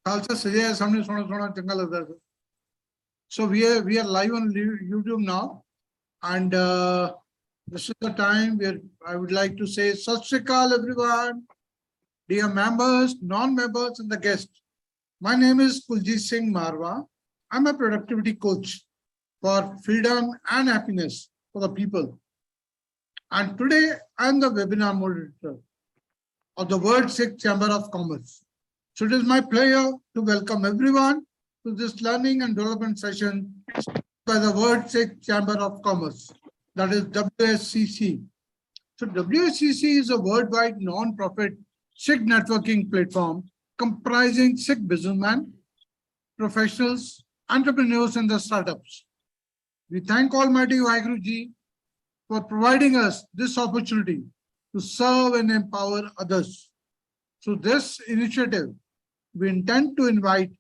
खालसा सजा है सामने सोना सोना चंगा लगता है. So we are live on YouTube now, and this is the time where I would like to say Sat Shri Akal everyone, dear members, non-members, and the guests. My name is Kuljit Singh Marwa. I'm a productivity coach for freedom and happiness for the people. And today I'm the webinar moderator of the World Sikh Chamber of Commerce. So it is my pleasure to welcome everyone to this learning and development session by the World Sikh Chamber of Commerce, that is WSCC. So WSCC is a worldwide non-profit Sikh networking platform comprising Sikh businessmen, professionals, entrepreneurs, and the startups. We thank Almighty Waheguru Ji for providing us this opportunity to serve and empower others. Through this initiative, we intend to invite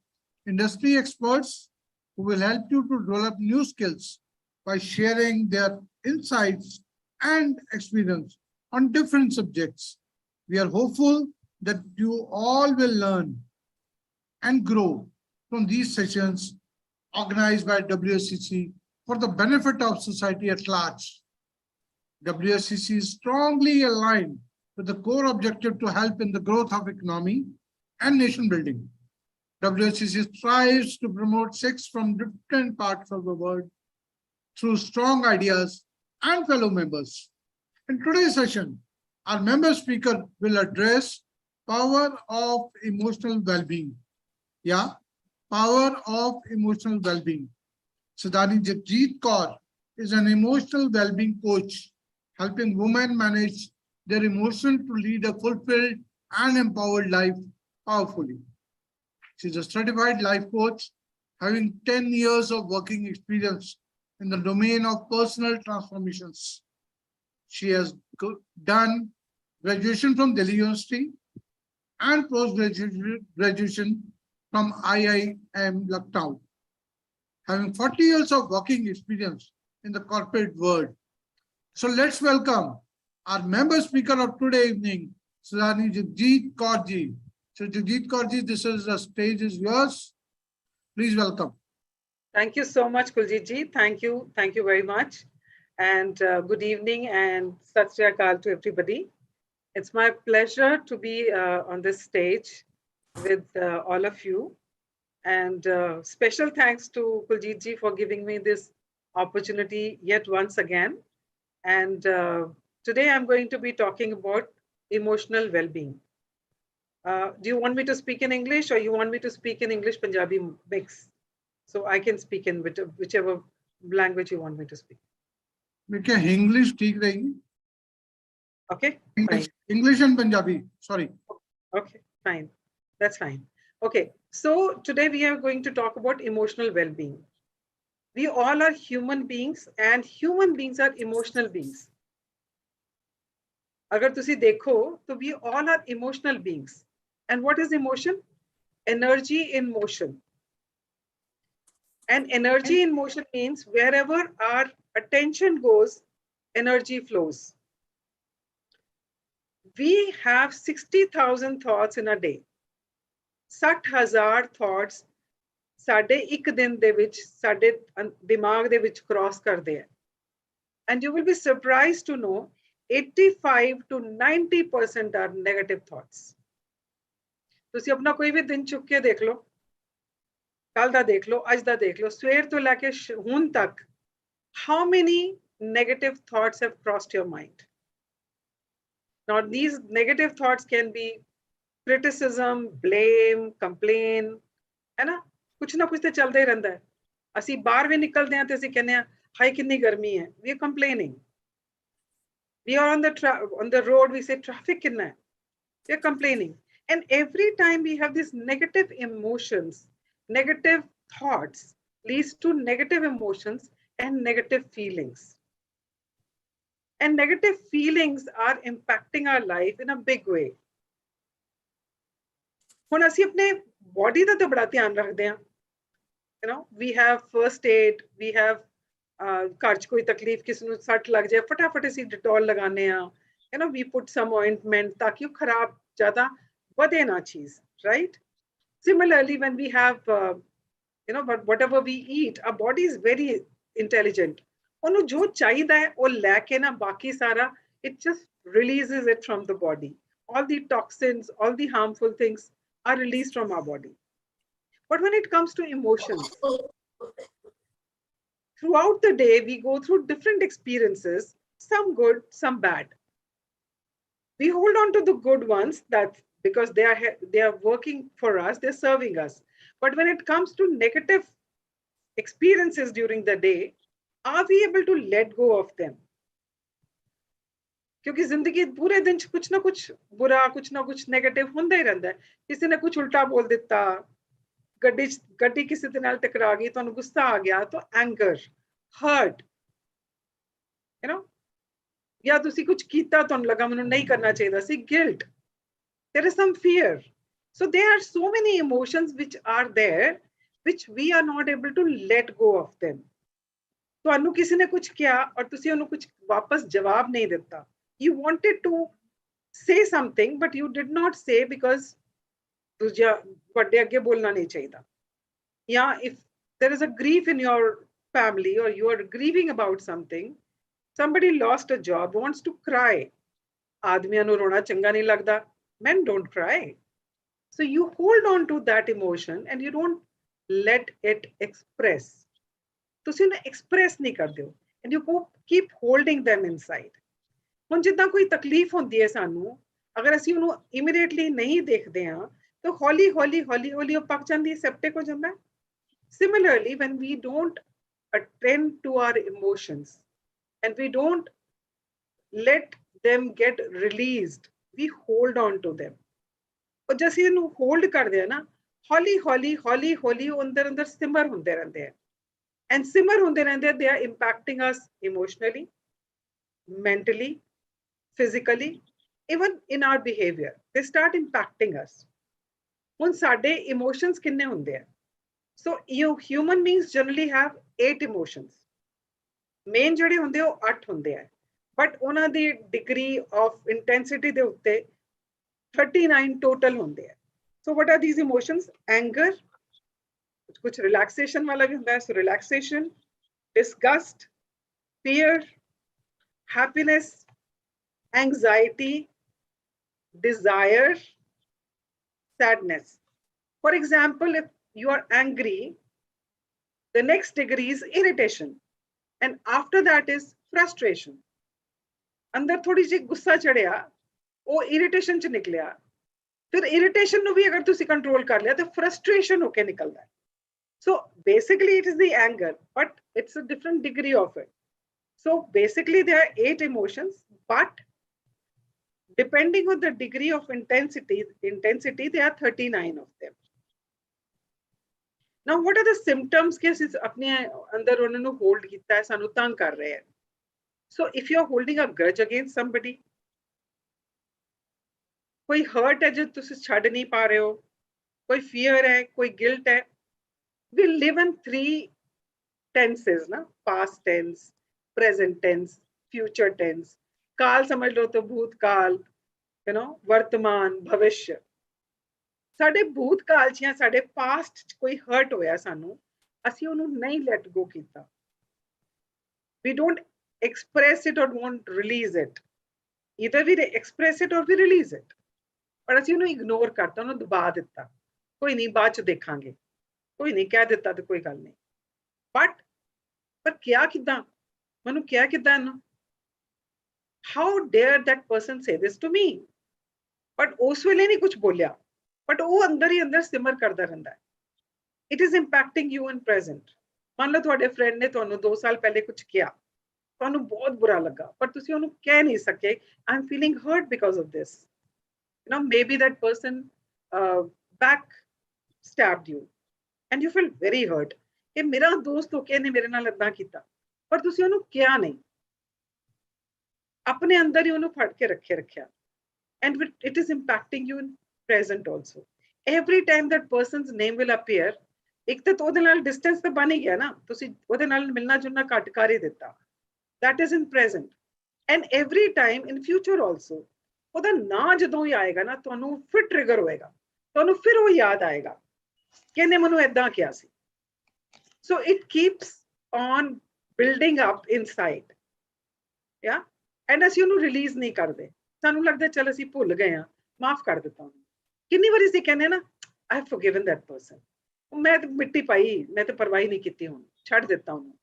industry experts who will help you to develop new skills by sharing their insights and experience on different subjects. We are hopeful that you all will learn and grow from these sessions organized by WSCC for the benefit of society at large. WSCC is strongly aligned with the core objective to help in the growth of economy and nation building. WSCC strives to promote Sikhs from different parts of the world through strong ideas and fellow members. In today's session, our member speaker will address power of emotional well-being. Yeah, power of emotional well-being. Sadhani Jagjit Kaur is an emotional well-being coach, helping women manage their emotions to lead a fulfilled and empowered life powerfully. She's a certified life coach, having 10 years of working experience in the domain of personal transformations. She has done graduation from Delhi University and post-graduation from IIM Lucknow, having 40 years of working experience in the corporate world. So let's welcome our member speaker of today evening, Sadhani Jagjit Kaur Ji. So Jagjit Kaur Ji, the stage is yours. Please welcome. Thank you so much, Kuljit Ji. Thank you very much. And good evening and Sat Shri Akal to everybody. It's my pleasure to be on this stage with all of you. And special thanks to Kuljit Ji for giving me this opportunity yet once again. And today I'm going to be talking about emotional well-being. Do you want me to speak in English or you want me to speak in English Punjabi mix? So I can speak in whichever language you want me to speak. English ठीक रहेगी. Okay. English and Punjabi. Sorry. Okay, fine. That's fine. Okay. So today we are going to talk about emotional well-being. We all are human beings and human beings are emotional beings. अगर तुसी देखो तो we all are emotional beings. And what is emotion? Energy in motion. And energy in motion means wherever our attention goes, energy flows. We have 60,000 thoughts in a day. 60,000 thoughts ਸਾਡੇ ਇੱਕ ਦਿਨ ਦੇ ਵਿੱਚ ਸਾਡੇ ਦਿਮਾਗ ਦੇ ਵਿੱਚ cross ਕਰਦੇ ਆ. And you will be surprised to know 85 to 90% are negative thoughts. ਤੁਸੀਂ ਆਪਣਾ ਕੋਈ ਵੀ ਦਿਨ ਚੁੱਕ ਕੇ ਦੇਖ ਲਓ, ਕੱਲ ਦਾ ਦੇਖ ਲਓ, ਅੱਜ ਦਾ ਦੇਖ ਲਓ, ਸਵੇਰ ਤੋਂ ਲੈ ਕੇ ਹੁਣ ਤੱਕ how many negative thoughts have crossed your mind? Now these negative thoughts can be criticism, blame, complain, है ना? कुछ ना कुछ तो चलता ही रहता है. ਅਸੀਂ ਬਾਹਰ ਵੀ ਨਿਕਲਦੇ ਹਾਂ ਤੇ ਅਸੀਂ ਕਹਿੰਦੇ ਹਾਂ ਹਾਏ ਕਿੰਨੀ ਗਰਮੀ ਹੈ. We are complaining. We are on the road, we say traffic kinna hai. We are complaining. And every time we have these negative emotions, negative thoughts leads to negative emotions and negative feelings. And negative feelings are impacting our life in a big way. ਹੁਣ ਅਸੀਂ ਆਪਣੇ body ਦਾ ਤਾਂ ਬੜਾ ਧਿਆਨ ਰੱਖਦੇ ਹਾਂ. You know, we have first aid, we have ਘਰ 'ਚ ਕੋਈ ਤਕਲੀਫ ਕਿਸੇ ਨੂੰ ਸੱਟ ਲੱਗ ਜਾਏ ਫਟਾਫਟ ਅਸੀਂ ਡਿਟੋਲ ਲਗਾਉਂਦੇ ਹਾਂ. You know, we put some ointment ਤਾਂ ਕਿ ਉਹ ਖਰਾਬ ਜ਼ਿਆਦਾ ਵਧੇ ਨਾ ਚੀਜ਼, right? Similarly, when we have, but whatever we eat, our body is very intelligent. ਉਹਨੂੰ ਜੋ ਚਾਹੀਦਾ ਹੈ ਉਹ ਲੈ ਕੇ ਨਾ ਬਾਕੀ ਸਾਰਾ it just releases it from the body. All the toxins, all the harmful things are released from our body. But when it comes to emotions, throughout the day, we go through different experiences, some good, some bad. We hold on to the good ones that because they are working for us, they're serving us. But when it comes to negative experiences during the day, are we able to let go of them? क्योंकि जिंदगी पूरे दिन कुछ ना कुछ बुरा कुछ ना कुछ नेगेटिव होंदा ही रहंदा है किसी ने कुछ उल्टा बोल दिता गड्डी किसी दे नाल टकरा गई तुहानू गुस्सा आ गया तो एंगर हर्ट या तुसी कुछ कीता तुहानू लगा मैनू नहीं करना चाहिए सी guilt there is some fear so there are so many emotions which are there which we are not able to let go of them तुहानू किसी ने कुछ किया और तुसी उन्हें कुछ वापस जवाब नहीं दिता you wanted to say something but you did not say because तुझे बड़े आगे बोलना नहीं चाहिए या if there is a grief in your family or you are grieving about something somebody lost a job wants to cry आदमियों ਨੂੰ रोना चंगा नहीं लगता men don't cry so you hold on to that emotion and you don't let it express ਤੁਸੀਂ ਉਹਨੂੰ express ਨਹੀਂ ਕਰਦੇ ਹੋ and you keep holding them inside ਹੁਣ ਜਿੱਦਾਂ ਕੋਈ ਤਕਲੀਫ ਹੁੰਦੀ ਹੈ ਸਾਨੂੰ ਅਗਰ ਅਸੀਂ ਉਹਨੂੰ ਇਮੀਡੀਏਟਲੀ ਨਹੀਂ ਦੇਖਦੇ ਹਾਂ ਤਾਂ ਹੌਲੀ ਹੌਲੀ ਉਹ ਪੱਕ ਜਾਂਦੀ ਹੈ ਸੈਪਟਿਕ ਹੋ ਜਾਂਦਾ ਹੈ similarly when we don't attend to our emotions and we don't let them get released we hold on to them और जब ਅਸੀਂ ਇਹਨੂੰ ਹੋਲਡ ਕਰਦੇ ਹਾਂ ਨਾ ਹੌਲੀ ਹੌਲੀ ਉਹ ਅੰਦਰ ਸਿਮਰ ਹੁੰਦੇ ਰਹਿੰਦੇ ਆ and simmer ਹੁੰਦੇ ਰਹਿੰਦੇ they are impacting us emotionally mentally physically even in our behavior they start impacting us ਹੁਣ ਸਾਡੇ emotions ਕਿੰਨੇ ਹੁੰਦੇ ਆ so you human beings generally have 8 emotions main ਜਿਹੜੇ ਹੁੰਦੇ ਉਹ 8 ਹੁੰਦੇ ਆ but ਉਹਨਾਂ ਦੀ degree of intensity ਦੇ ਉੱਤੇ 39 total ਹੁੰਦੇ ਆ so what are these emotions anger कुछ relaxation वाला भी होता है so relaxation disgust fear happiness anxiety desire sadness for example if you are angry the next degree is irritation and after that is frustration अंदर थोड़ी सी गुस्सा चढ़िया वो irritation च निकलिया फिर irritation ਨੂੰ ਵੀ ਅਗਰ ਤੁਸੀਂ ਕੰਟਰੋਲ ਕਰ ਲਿਆ ਤਾਂ frustration ਹੋ ਕੇ ਨਿਕਲਦਾ ਹੈ so basically it is the anger but it's a different degree of it so basically there are 8 emotions but depending on the degree of intensity there are 39 of them now what are the symptoms के ਅਸੀਂ ਆਪਣੇ ਅੰਦਰ ਉਹਨਾਂ ਨੂੰ hold ਕੀਤਾ ਹੈ ਸਾਨੂੰ ਤੰਗ ਕਰ ਰਹੇ ਹੈ so if you are holding a grudge against somebody कोई hurt है जो तुसी छड़ नहीं पा रहे हो कोई fear है कोई guilt है we live in 3 tenses ना past tense present tense future tense काल समझ लो तो भूतकाल वर्तमान भविष्य साडे भूतकाल च या साडे past च कोई hurt होया सानू ਅਸੀਂ ਉਹਨੂੰ नहीं let go ਕੀਤਾ we don't express it or won't release it either we express it or we release it ਪਰ ਅਸੀਂ ਉਹਨੂੰ ਇਗਨੋਰ ਕਰਤਾ ਉਹਨੂੰ ਦਬਾ ਦਿੱਤਾ ਕੋਈ ਨਹੀਂ ਬਾਅਦ ਚ ਦੇਖਾਂਗੇ ਕੋਈ ਨਹੀਂ ਕਹਿ ਦਿੱਤਾ ਤੇ ਕੋਈ ਗੱਲ ਨਹੀਂ ਪਰ ਕਿਆ ਕਿਦਾਂ ਮੈਨੂੰ ਕਿਹਾ ਕਿਦਾਂ ਇਹਨੂੰ how dare that person say this to me but ਉਸ ਵੇਲੇ ਨਹੀਂ ਕੁਝ ਬੋਲਿਆ but ਉਹ ਅੰਦਰ ਹੀ ਅੰਦਰ ਸਿਮਰ ਕਰਦਾ ਰਹਿੰਦਾ ਹੈ it is impacting you in present ਮੰਨ ਲਓ ਤੁਹਾਡੇ ਫਰੈਂਡ ਨੇ ਤੁਹਾਨੂੰ 2 ਸਾਲ ਪਹਿਲੇ ਕੁਝ ਕਿਹਾ ਤੁਹਾਨੂੰ ਬਹੁਤ ਬੁਰਾ ਲੱਗਾ ਪਰ ਤੁਸੀਂ ਉਹਨੂੰ ਕਹਿ ਨਹੀਂ ਸਕੇ I am feeling hurt because of this maybe that person back stabbed you and you feel very hurt ਕਿ ਮੇਰਾ ਦੋਸਤ ਹੋ ਕੇ ਨੇ ਮੇਰੇ ਨਾਲ ਇਦਾਂ ਕੀਤਾ ਪਰ ਤੁਸੀਂ ਉਹਨੂੰ ਕਿਹਾ ਨਹੀਂ ਆਪਣੇ ਅੰਦਰ ਹੀ ਉਹਨੂੰ ਫੜ ਕੇ ਰੱਖਿਆ and it is impacting you in present also every time that person's name will appear ਇੱਕ ਤਾਂ ਉਹਦੇ ਨਾਲ distance ਤਾਂ ਬਣ ਹੀ ਗਿਆ ਨਾ ਤੁਸੀਂ ਉਹਦੇ ਨਾਲ ਮਿਲਣਾ ਜੁਲਣਾ ਘੱਟ ਕਰ ਹੀ ਦਿੱਤਾ that is in present and every time in future also ਉਹਦਾ ਨਾਂ ਜਦੋਂ ਹੀ ਆਏਗਾ ਨਾ ਤੁਹਾਨੂੰ ਫਿਰ ਟ੍ਰਿਗਰ ਹੋਏਗਾ ਤੁਹਾਨੂੰ ਫਿਰ ਉਹ ਯਾਦ ਆਏਗਾ कि इन्हें मैनू ऐदां किया सी. So it keeps on building up inside. Yeah. And ਅਸੀਂ ਉਹਨੂੰ ਰਿਲੀਜ਼ ਨਹੀਂ ਕਰਦੇ. ਸਾਨੂੰ ਲੱਗਦਾ ਚਲ ਅਸੀਂ ਭੁੱਲ ਗਏ ਆ, ਮਾਫ ਕਰ ਦਿੱਤਾ ਉਹਨੂੰ. ਕਿੰਨੀ ਵਾਰੀ ਅਸੀਂ ਕਹਿੰਦੇ ਨਾ, I have forgiven that person. ਮੈਂ ਤਾਂ ਮਿੱਟੀ ਪਾਈ, ਮੈਂ ਤਾਂ ਪਰਵਾਹ ਨਹੀਂ ਕੀਤੀ, ਹੁਣ ਛੱਡ ਦਿੱਤਾ ਉਹਨੂੰ.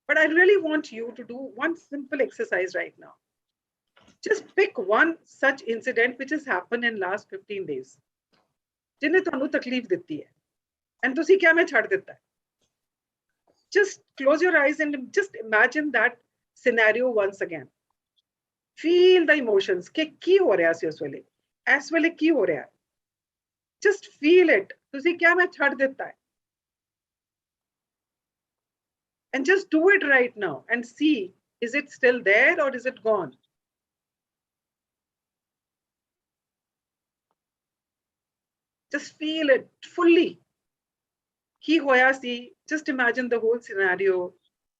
But I really want you to do one simple exercise right now. Just pick one such incident which has happened in last 15 days. ਜਿਹਨੇ ਤੁਹਾਨੂੰ ਤਕਲੀਫ ਦਿੱਤੀ ਹੈ. And ਤੁਸੀਂ ਕਿਹਾ ਮੈਂ ਛੱਡ ਦਿੱਤਾ ਹੈ. Just close your eyes and just imagine that scenario once again. Feel the emotions. कि की हो रहा है उस वेले? इस वेले की हो रहा है? Just feel it. तुसी क्या मैं छड़ देता है? And just do it right now and see, is it still there or is it gone? Just feel it fully. की होया सी? Just imagine the whole scenario.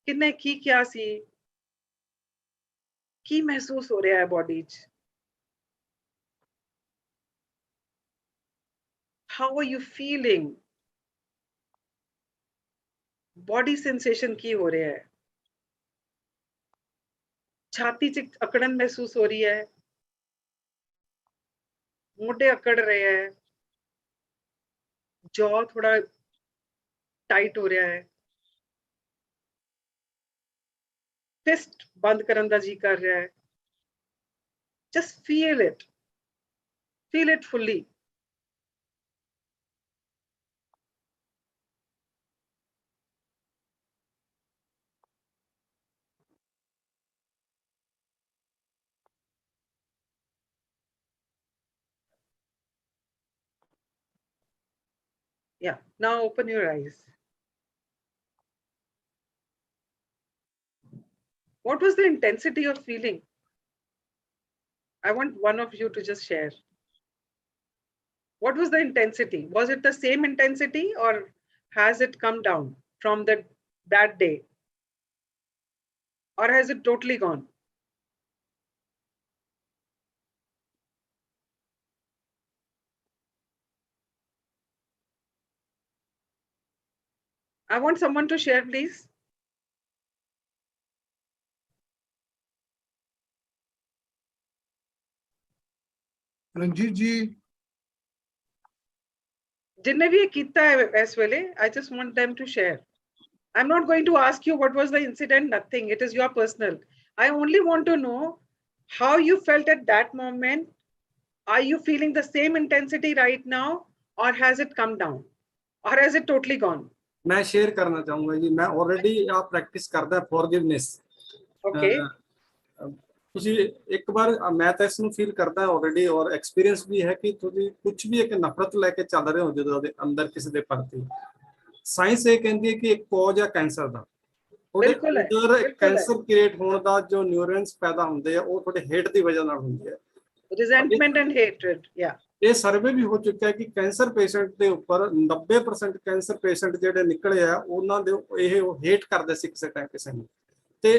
किन्ने की क्या सी? की महसूस हो रहा है बॉडी च? How are you feeling? Body sensation की हो रहा है? छाती च अकड़न महसूस हो रही है? मोटे अकड़ रहे हैं? जॉ थोड़ा टाइट हो रहा है? फिस्ट बंद करन दा जी कर रहा है? Just feel it. Feel it fully. Yeah, now open your eyes. What was the intensity of feeling? I want one of you to just share. What was the intensity? Was it the same intensity or has it come down from that day? Or has it totally gone? I want someone to share, please. Ranjit ji. जिन्ने भी ये कीता है इस वेले, I just want them to share. I'm not going to ask you what was the incident, nothing. It is your personal. I only want to know how you felt at that moment. Are you feeling the same intensity right now or has it come down? Or has it totally gone? मैं share करना चाहूंगा जी, मैं already आ practice करदा forgiveness. Okay. ਤੁਸੀਂ ਇੱਕ ਵਾਰ ਮੈਂ ਤਾਂ ਇਸ ਨੂੰ ਫੀਲ ਕਰਦਾ ਆਲਰੇਡੀ ਔਰ ਐਕਸਪੀਰੀਅੰਸ ਵੀ ਹੈ ਕਿ ਤੁਸੀਂ ਕੁਝ ਵੀ ਇੱਕ ਨਫ਼ਰਤ ਲੈ ਕੇ ਚੱਲ ਰਹੇ ਹੋ ਜਦੋਂ ਉਹਦੇ ਅੰਦਰ ਕਿਸੇ ਦੇ ਪ੍ਰਤੀ, ਸਾਇੰਸ ਇਹ ਕਹਿੰਦੀ ਹੈ ਕਿ ਇੱਕ ਕੌਜ਼ ਹੈ ਕੈਂਸਰ ਦਾ. ਉਹਦੇ ਅੰਦਰ ਕੈਂਸਰ ਕ੍ਰੀਏਟ ਹੋਣ ਦਾ ਜੋ ਨਿਊਰੋਨਸ ਪੈਦਾ ਹੁੰਦੇ ਆ ਉਹ ਤੁਹਾਡੇ ਹੇਟ ਦੀ ਵਜ੍ਹਾ ਨਾਲ ਹੁੰਦੀ ਹੈ. Resentment and hatred. Yeah. ਇਹ ਸਰਵੇ ਵੀ ਹੋ ਚੁੱਕਾ ਹੈ ਕਿ ਕੈਂਸਰ ਪੇਸ਼ੈਂਟ ਦੇ ਉੱਪਰ 90% ਕੈਂਸਰ ਪੇਸ਼ੈਂਟ ਜਿਹੜੇ ਨਿਕਲੇ ਆ ਉਹਨਾਂ ਦੇ ਇਹ ਹੇਟ ਕਰਦੇ ਸੀ ਕਿਸੇ ਟਾਈਮ ਕਿਸੇ ਨੂੰ. ਤੇ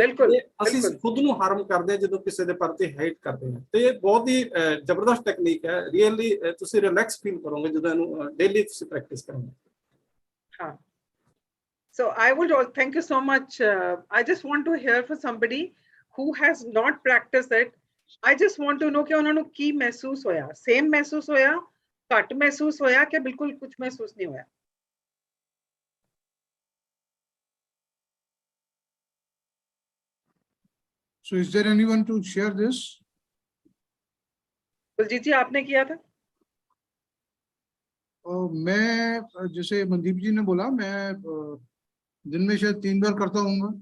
ਅਸੀਂ ਖੁਦ ਨੂੰ ਹਾਰਮ ਕਰਦੇ ਹਾਂ ਜਦੋਂ ਕਿਸੇ ਦੇ ਪ੍ਰਤੀ ਹੇਟ ਕਰਦੇ ਹਾਂ. ਤੇ ਇਹ ਬਹੁਤ ਹੀ ਜ਼ਬਰਦਸਤ ਟੈਕਨੀਕ ਹੈ. ਰੀਅਲੀ ਤੁਸੀਂ ਰਿਲੈਕਸ ਫੀਲ ਕਰੋਗੇ ਜਦੋਂ ਇਹਨੂੰ ਡੇਲੀ ਤੁਸੀਂ ਪ੍ਰੈਕਟਿਸ ਕਰੋਗੇ. ਹਾਂ. So I would thank you so much. I just want to hear from somebody who has not practiced it. I just want to know कि उन्होंने की महसूस होया, सेम महसूस होया, घट महसूस होया कि बिल्कुल कुछ महसूस नहीं होया. So is there anyone to share this? Baljeet जी आपने किया था? मैं जैसे मनदीप जी ने बोला, मैं दिन में शायद 3 बार करता हूँ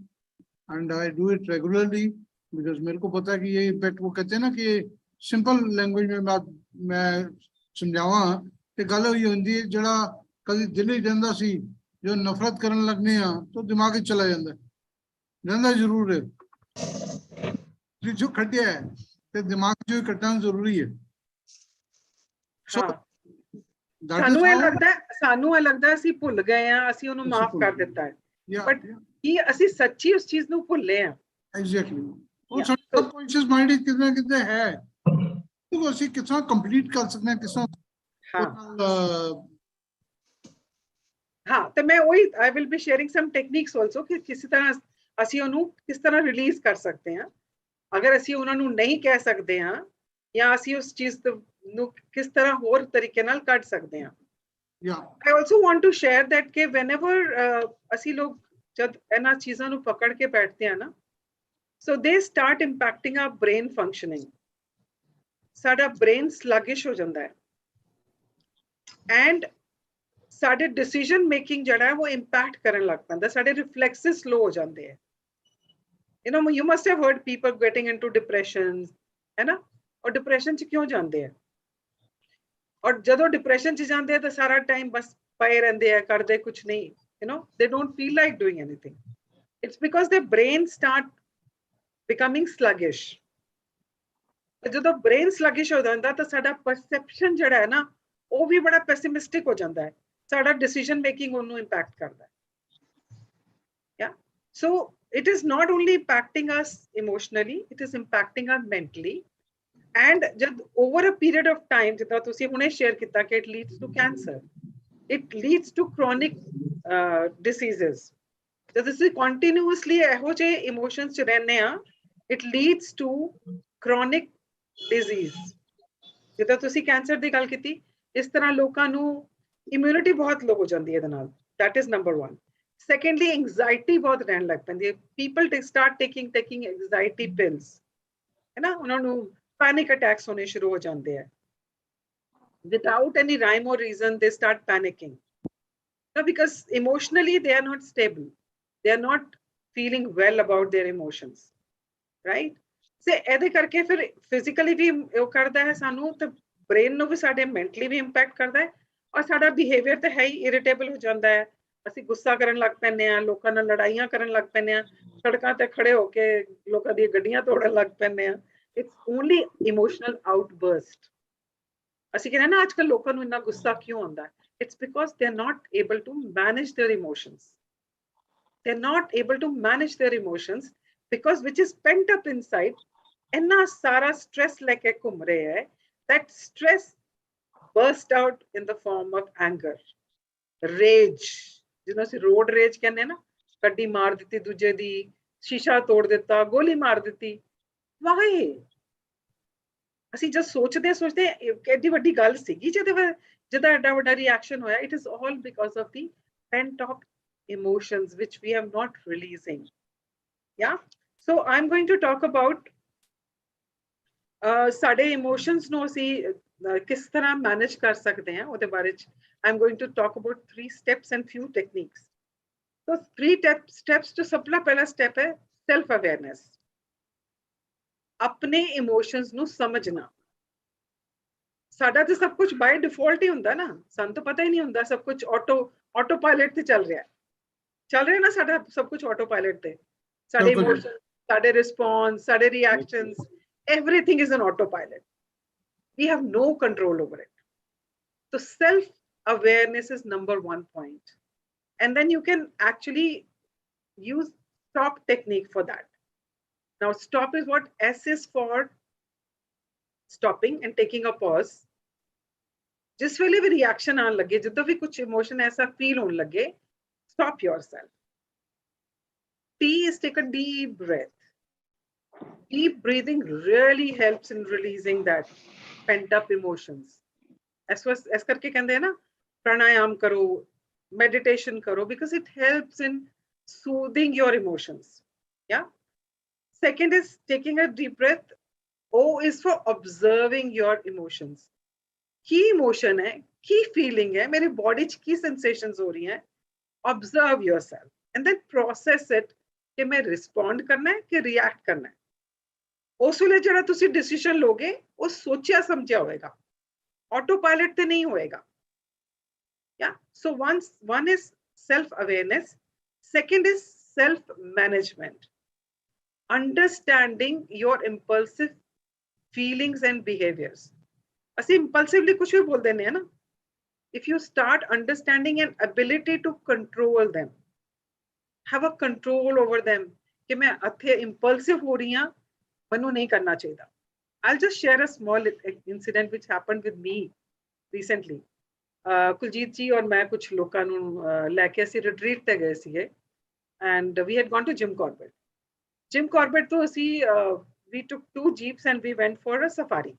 and I do it regularly because मेरे को पता है कि ये इम्पैक्ट, वो कहते हैं ना कि सिंपल लैंग्वेज में मैं समझावा कि गल होई होंदी है जड़ा कभी दिल ही रहंदा सी जो नफरत करन लगने आ तो दिमाग ही चला जाता है. रहंदा जरूर है जो खटिया है ते दिमाग जो कटना जरूरी है. So ਸਾਨੂੰ ਇਹ ਲੱਗਦਾ ਅਸੀਂ ਭੁੱਲ ਗਏ ਆ, ਅਸੀਂ ਉਹਨੂੰ ਮਾਫ ਕਰ ਦਿੱਤਾ ਹੈ, ਬਟ ਕੀ ਅਸੀਂ ਸੱਚੀ ਉਸ ਚੀਜ਼ ਨੂੰ ਭੁੱਲੇ ਆ? ਐਗਜ਼ੈਕਟਲੀ. ਉਹ ਸਾਡਾ ਕੌਨਸ਼ੀਅਸ ਮਾਈਂਡ ਹੀ ਕਿਤੇ ਨਾ ਕਿਤੇ ਹੈ, ਉਹ ਅਸੀਂ ਕਿਸ ਤਰ੍ਹਾਂ ਕੰਪਲੀਟ ਕਰ ਸਕਦੇ ਹਾਂ, ਕਿਸ ਤਰ੍ਹਾਂ हाँ तो मैं वही I will be sharing some techniques also कि किसी तरह ਅਸੀਂ ਉਹਨੂੰ ਕਿਸ ਤਰ੍ਹਾਂ ਰਿਲੀਜ਼ ਕਰ ਸਕਦੇ ਹਾਂ ਅਗਰ ਅਸੀਂ ਉਹਨਾਂ ਨੂੰ ਨਹੀਂ ਕਹਿ ਸਕਦੇ ਹਾਂ ਜਾਂ ਅਸੀਂ ਉਸ ਚੀਜ਼ ਨੂੰ ਕਿਸ ਤਰ੍ਹਾਂ ਹੋਰ ਤਰੀਕੇ ਨਾਲ ਕੱਢ ਸਕਦੇ ਹਾਂ Yeah. I also want to share that ਕਿ whenever ਅਸੀਂ ਲੋਕ ਜਦ ਇਹਨਾਂ ਚੀਜ਼ਾਂ ਨੂੰ ਪਕੜ ਕੇ ਬੈਠਦੇ ਹਾਂ ਨਾ so they start impacting our brain functioning ਸਾਡਾ brain sluggish ਹੋ ਜਾਂਦਾ ਹੈ and ਸਾਡੇ decision making ਜਿਹੜਾ ਹੈ ਉਹ impact ਕਰਨ ਲੱਗ ਪੈਂਦਾ ਸਾਡੇ reflexes slow ਹੋ ਜਾਂਦੇ ਹੈ you know you must have heard people getting into depressions है ना और depression ਚ ਕਿਉਂ ਜਾਂਦੇ ਆ ਔਰ ਜਦੋਂ depression ਚ ਜਾਂਦੇ ਆ ਤਾਂ ਸਾਰਾ time ਬਸ ਪਏ ਰਹਿੰਦੇ ਆ ਕਰਦੇ ਕੁਝ ਨਹੀਂ you know they don't feel like doing anything it's because their brain start becoming sluggish ਜਦੋਂ brain sluggish ਹੋ ਜਾਂਦਾ ਤਾਂ ਸਾਡਾ perception ਜਿਹੜਾ ਹੈ ਨਾ ਉਹ ਵੀ ਬੜਾ pessimistic ਹੋ ਜਾਂਦਾ ਹੈ ਸਾਡਾ decision making ਉਹਨੂੰ impact ਕਰਦਾ ਹੈ yeah so it is not only impacting us emotionally it is impacting us mentally and jad over a period of time jitna tusi hune share kita ke it leads to cancer it leads to chronic diseases jad tusi continuously eho je emotions ch rehne a it leads to chronic disease jitna tusi cancer di gal kiti is tarah lokan nu immunity bahut low ho jandi hai ede naal that is number 1 secondly anxiety बहुत रहने लग पैंदी है people start taking anxiety pills है ना उन्हां नु panic attacks होने शुरू हो जाते हैं without any rhyme or reason they start panicking no because emotionally they are not stable they are not feeling well about their emotions right से ਇਹਦੇ ਕਰਕੇ ਫਿਰ physically ਵੀ ਉਹ ਕਰਦਾ ਹੈ ਸਾਨੂੰ ਤੇ brain ਨੂੰ ਵੀ ਸਾਡੇ mentally ਵੀ impact ਕਰਦਾ ਹੈ ਔਰ ਸਾਡਾ behavior ਤੇ ਹੈ ਹੀ irritable ਹੋ ਜਾਂਦਾ ਹੈ ਅਸੀਂ ਗੁੱਸਾ ਕਰਨ ਲੱਗ ਪੈਂਦੇ ਆ ਲੋਕਾਂ ਨਾਲ ਲੜਾਈਆਂ ਕਰਨ ਲੱਗ ਪੈਂਦੇ ਆ ਸੜਕਾਂ ਤੇ ਖੜੇ ਹੋ ਕੇ ਲੋਕਾਂ ਦੀਆਂ ਗੱਡੀਆਂ ਤੋੜਨ ਲੱਗ ਪੈਂਦੇ ਆ ਇਟਸ ਓਨਲੀ ਇਮੋਸ਼ਨਲ ਆਊਟਬਰਸਟ ਅਸੀਂ ਕਹਿੰਦੇ ਨਾ ਅੱਜਕੱਲ ਲੋਕਾਂ ਨੂੰ ਇੰਨਾ ਗੁੱਸਾ ਕਿਉਂ ਆਉਂਦਾ it's because they are not able to manage their emotions they are not able to manage their emotions because which is pent up inside ਇੰਨਾ ਸਾਰਾ ਸਟ੍ਰੈਸ ਲੈ ਕੇ ਘੁੰਮ ਰਹੇ ਹੈ that stress burst out in the form of anger rage ਜਿਹਨੂੰ ਅਸੀਂ road rage ਕਹਿੰਦੇ ਨਾ ਗੱਡੀ ਮਾਰ ਦਿੱਤੀ ਦੂਜੇ ਦੀ ਸ਼ੀਸ਼ਾ ਤੋੜ ਦਿੱਤਾ ਗੋਲੀ ਮਾਰ ਦਿੱਤੀ why ਅਸੀਂ ਜਦ ਸੋਚਦੇ ਕਿੰਨੀ ਵੱਡੀ ਗੱਲ ਸੀਗੀ ਜਿਹਦਾ ਐਡਾ ਵੱਡਾ ਰਿਐਕਸ਼ਨ ਹੋਇਆ it is all because of the pent up emotions which we have not releasing yeah so I'm going to talk about ਸਾਡੇ emotions ਨੂੰ ਅਸੀਂ ਕਿਸ ਤਰ੍ਹਾਂ ਮੈਨੇਜ ਕਰ ਸਕਦੇ ਹਾਂ ਉਹਦੇ ਬਾਰੇ ਚ I'm going to talk about 3 steps and few techniques. So 3 steps to sabla pehla step hai self awareness. Apne emotions nu samajhna. Sada to sab kuch by default hi hunda na. San to pata hi nahi hunda sab kuch autopilot te chal raha hai. Chal raha na sada sab kuch autopilot te. Sade emotions, sade response, sade reactions, everything is an autopilot. We have no control over it. So self awareness is number 1 point. And then you can actually use stop technique for that. Now stop is what S is for stopping and taking a pause. जिस वेले भी reaction आने लगे जब भी कुछ emotion ऐसा feel होने लगे stop yourself. T is take a deep breath. Deep breathing really helps in releasing that pent up emotions. ऐस करके कहते हैं ना pranayam karo meditation karo because it helps in soothing your emotions yeah second is taking a deep breath O is for observing your emotions की emotion hai की feeling hai mere body ch की sensations ho rahi hain observe yourself and then process it कि मैं respond करना है कि react करना है उस वेले जड़ा तुसी decision लोगे वो सोचा समझा होएगा autopilot te nahi hoega yeah so one is self awareness second is self management understanding your impulsive feelings and behaviors ਅਸੀਂ impulsively ਕੁਝ ਵੀ ਬੋਲ ਦਿੰਦੇ ਆ ਨਾ if you start understanding an ability to control them have a control over them ਕਿ ਮੈਂ ਇੱਥੇ impulsive ਹੋ ਰਹੀ ਹਾਂ ਮੈਨੂੰ ਨਹੀਂ ਕਰਨਾ ਚਾਹੀਦਾ I'll just share a small incident which happened with me recently. Kuljeet ji ਔਰ ਮੈਂ ਕੁਝ ਲੋਕਾਂ ਨੂੰ ਲੈ ਕੇ ਅਸੀਂ ਰਿਟਰੀਟ ਤੇ ਗਏ ਸੀਗੇ and we had gone to Jim Corbett. Jim Corbett to ਅਸੀਂ we took 2 jeeps and we went for a safari.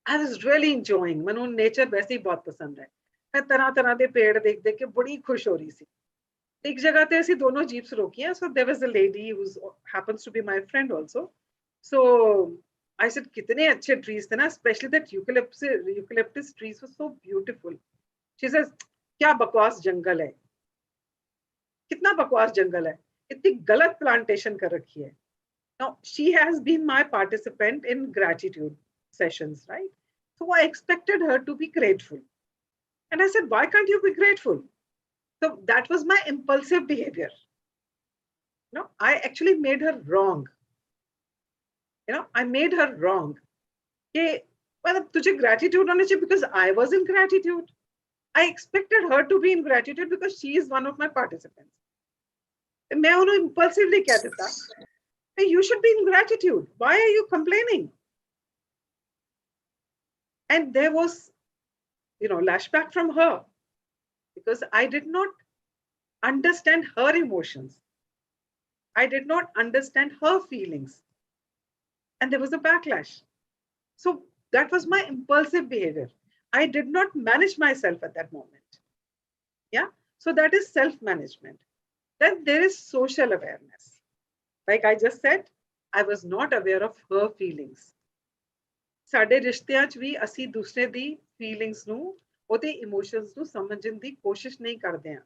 I was really enjoying. ਮੈਨੂੰ nature ਵੈਸੇ ਹੀ ਬਹੁਤ ਪਸੰਦ ਹੈ। ਮੈਂ ਤਰ੍ਹਾਂ ਤਰ੍ਹਾਂ ਦੇ ਪੇੜ ਦੇਖ ਦੇਖ ਕੇ ਬੜੀ ਖੁਸ਼ ਹੋ ਰਹੀ ਸੀ। ਇੱਕ ਜਗ੍ਹਾ ਤੇ ਅਸੀਂ ਦੋਨੋਂ jeeps ਰੋਕੀਆਂ। So there was a lady who happens to be my friend also. So I said कितने अच्छे trees थे ना, especially that eucalyptus trees were so beautiful. She says क्या बकवास जंगल है, कितना बकवास जंगल है, इतनी गलत प्लांटेशन कर रखी है। Now she has been my participant in gratitude sessions, right? So I expected her to be grateful, and I said, why can't you be grateful? So that was my impulsive behavior. No, I actually made her wrong. I made her wrong. Okay, well, तुझे gratitude होना चाहिए because I was in gratitude. I expected her to be in gratitude because she is one of my participants. मैं उन्हें impulsively कह देता, hey, you should be in gratitude. Why are you complaining? And there was, lashback from her because I did not understand her emotions. I did not understand her feelings. And there was a backlash. So that was my impulsive behavior. I did not manage myself at that moment. Yeah. So that is self-management. Then there is social awareness. Like I just said, I was not aware of her feelings. ਸਾਡੇ ਰਿਸ਼ਤਿਆਂ 'ਚ ਵੀ ਅਸੀਂ ਦੂਸਰੇ ਦੀ feelings ਨੂੰ, ਉਹਦੇ emotions ਨੂੰ ਸਮਝਣ ਦੀ ਕੋਸ਼ਿਸ਼ ਨਹੀਂ ਕਰਦੇ ਹਾਂ।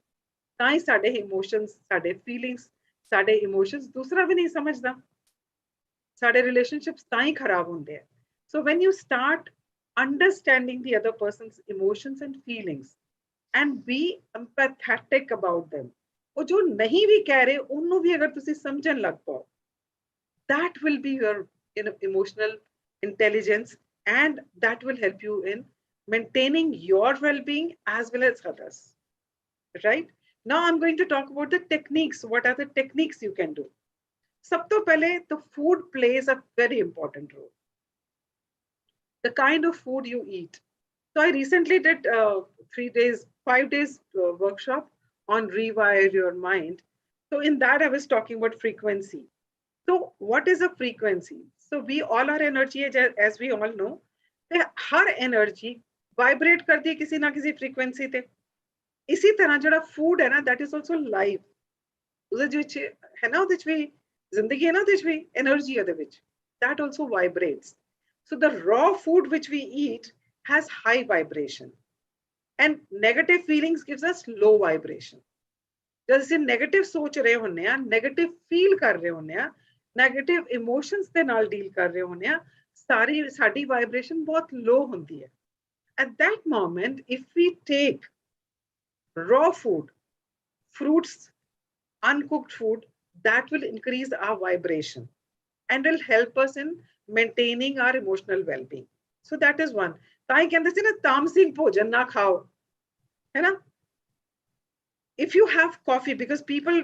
ਤਾਂ ਹੀ ਸਾਡੇ ਇਮੋਸ਼ਨਸ, ਸਾਡੇ ਫੀਲਿੰਗਸ, ਸਾਡੇ ਇਮੋਸ਼ਨਸ ਦੂਸਰਾ ਵੀ ਨਹੀਂ ਸਮਝਦਾ। ਸਾਡੇ ਰਿਲੇਸ਼ਨਸ਼ਿਪਸ ਤਾਂ ਹੀ ਖਰਾਬ ਹੁੰਦੇ ਆ। So when you start understanding the other person's emotions and feelings and be empathetic about them, ਉਹ ਜੋ ਨਹੀਂ ਵੀ ਕਹਿ ਰਹੇ ਉਹਨੂੰ ਵੀ ਅਗਰ ਤੁਸੀਂ ਸਮਝਣ ਲੱਗ ਪਾਓ, that will be your emotional intelligence, and that will help you in maintaining your well-being as well as others. Right? Now I'm going to talk about the techniques. What are the techniques you can do? Sab to pehle, the food plays a very important role. The kind of food you eat. So I recently did 5 days workshop on rewire your mind. So in that I was talking about frequency. So what is a frequency? So we all are energy, as we all know. Her energy vibrate करती है किसी ना किसी frequency ते. इसी तरह जड़ा food है ना, that is also life. उसे जो है ना, उसे भी जिंदगी है ना, उसे भी energy है दे that also vibrates. So the raw food which we eat has high vibration, and negative feelings gives us low vibration. जैसे negative सोच रहे होने हैं, negative feel कर रहे होने हैं, negative emotions ਦੇ ਨਾਲ deal ਕਰ ਰਹੇ ਹੋਣੇ ਆ, ਸਾਡੀ vibration ਬਹੁਤ low ਹੁੰਦੀ ਹੈ। At that moment, if we take raw food, fruits, uncooked food, that will increase our vibration and will help us in maintaining our emotional well-being. So that is one. ਤਾਂ ਹੀ ਕਹਿੰਦੇ ਸੀ ਨਾ, ਤਾਮਸਿਕ ਭੋਜਨ ਨਾ ਖਾਓ, ਹੈ ਨਾ? If you have coffee, because people,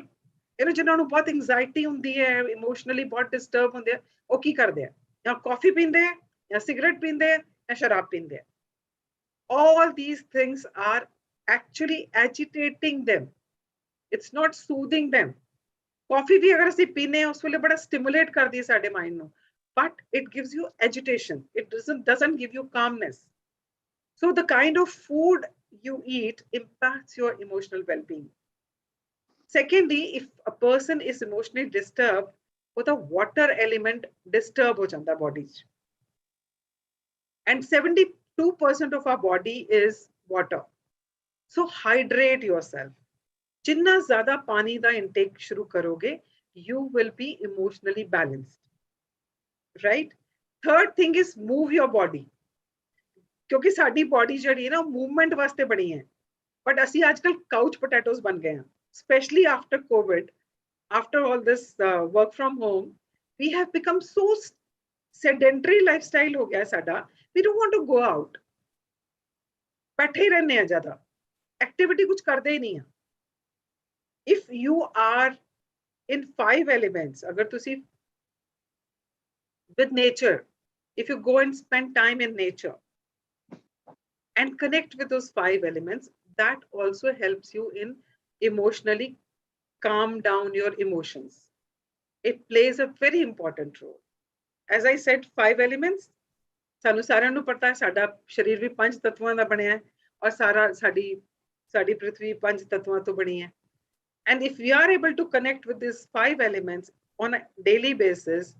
ਜਿਨ੍ਹਾਂ ਨੂੰ ਬਹੁਤ ਐਂਜ਼ਾਈਟੀ ਹੁੰਦੀ ਹੈ, ਇਮੋਸ਼ਨਲੀ ਬਹੁਤ ਡਿਸਟਰਬ ਹੁੰਦੇ ਆ, ਉਹ ਕੀ ਕਰਦੇ ਆ? ਜਾਂ ਕਾਫੀ ਪੀਂਦੇ ਆ, ਜਾਂ ਸਿਗਰਟ ਪੀਂਦੇ ਆ, ਜਾਂ ਸ਼ਰਾਬ ਪੀਂਦੇ ਆ। All these things are actually agitating them. It's not soothing them. Coffee ਵੀ ਅਗਰ ਅਸੀਂ ਪੀਨੇ ਆ, ਉਸ ਵੇਲੇ ਬੜਾ stimulate ਕਰਦੀ ਹੈ ਸਾਡੇ ਮਾਈਂਡ ਨੂੰ, but it gives you agitation. It doesn't give you calmness. So the kind of food you eat impacts your emotional well-being. Secondly, if a person is emotionally disturbed, the water element disturb ho janda body. And 72% of our body is water. So hydrate yourself. Jinna zyada pani da intake shuru karoge, you will be emotionally balanced. Right? Third thing is move your body. क्योंकि साडी body जड़ी है ना, movement वास्ते बनी है, but असी आजकल couch potatoes बन गए हैं. Especially after COVID, after all this work from home, we have become so sedentary lifestyle ho gaya sada. We don't want to go out. बैठे ही रहने हैं ज़्यादा. Activity कुछ करते ही नहीं हैं. If you are in 5 elements, अगर तुसी with nature, if you go and spend time in nature, and connect with those 5 elements. That also helps you in emotionally calm down your emotions. It plays a very important role. As I said, 5 elements. ਸਾਨੂੰ ਸਾਰਿਆਂ ਨੂੰ ਪਤਾ ਹੈ ਸਾਡਾ ਸਰੀਰ ਵੀ 5 ਤੱਤਵਾਂ ਦਾ ਬਣਿਆ ਹੈ ਔਰ ਸਾਡੀ ਪ੍ਰithvi 5 ਤੱਤਵਾਂ ਤੋਂ ਬਣੀ ਹੈ. And if we are able to connect with these 5 elements on a daily basis,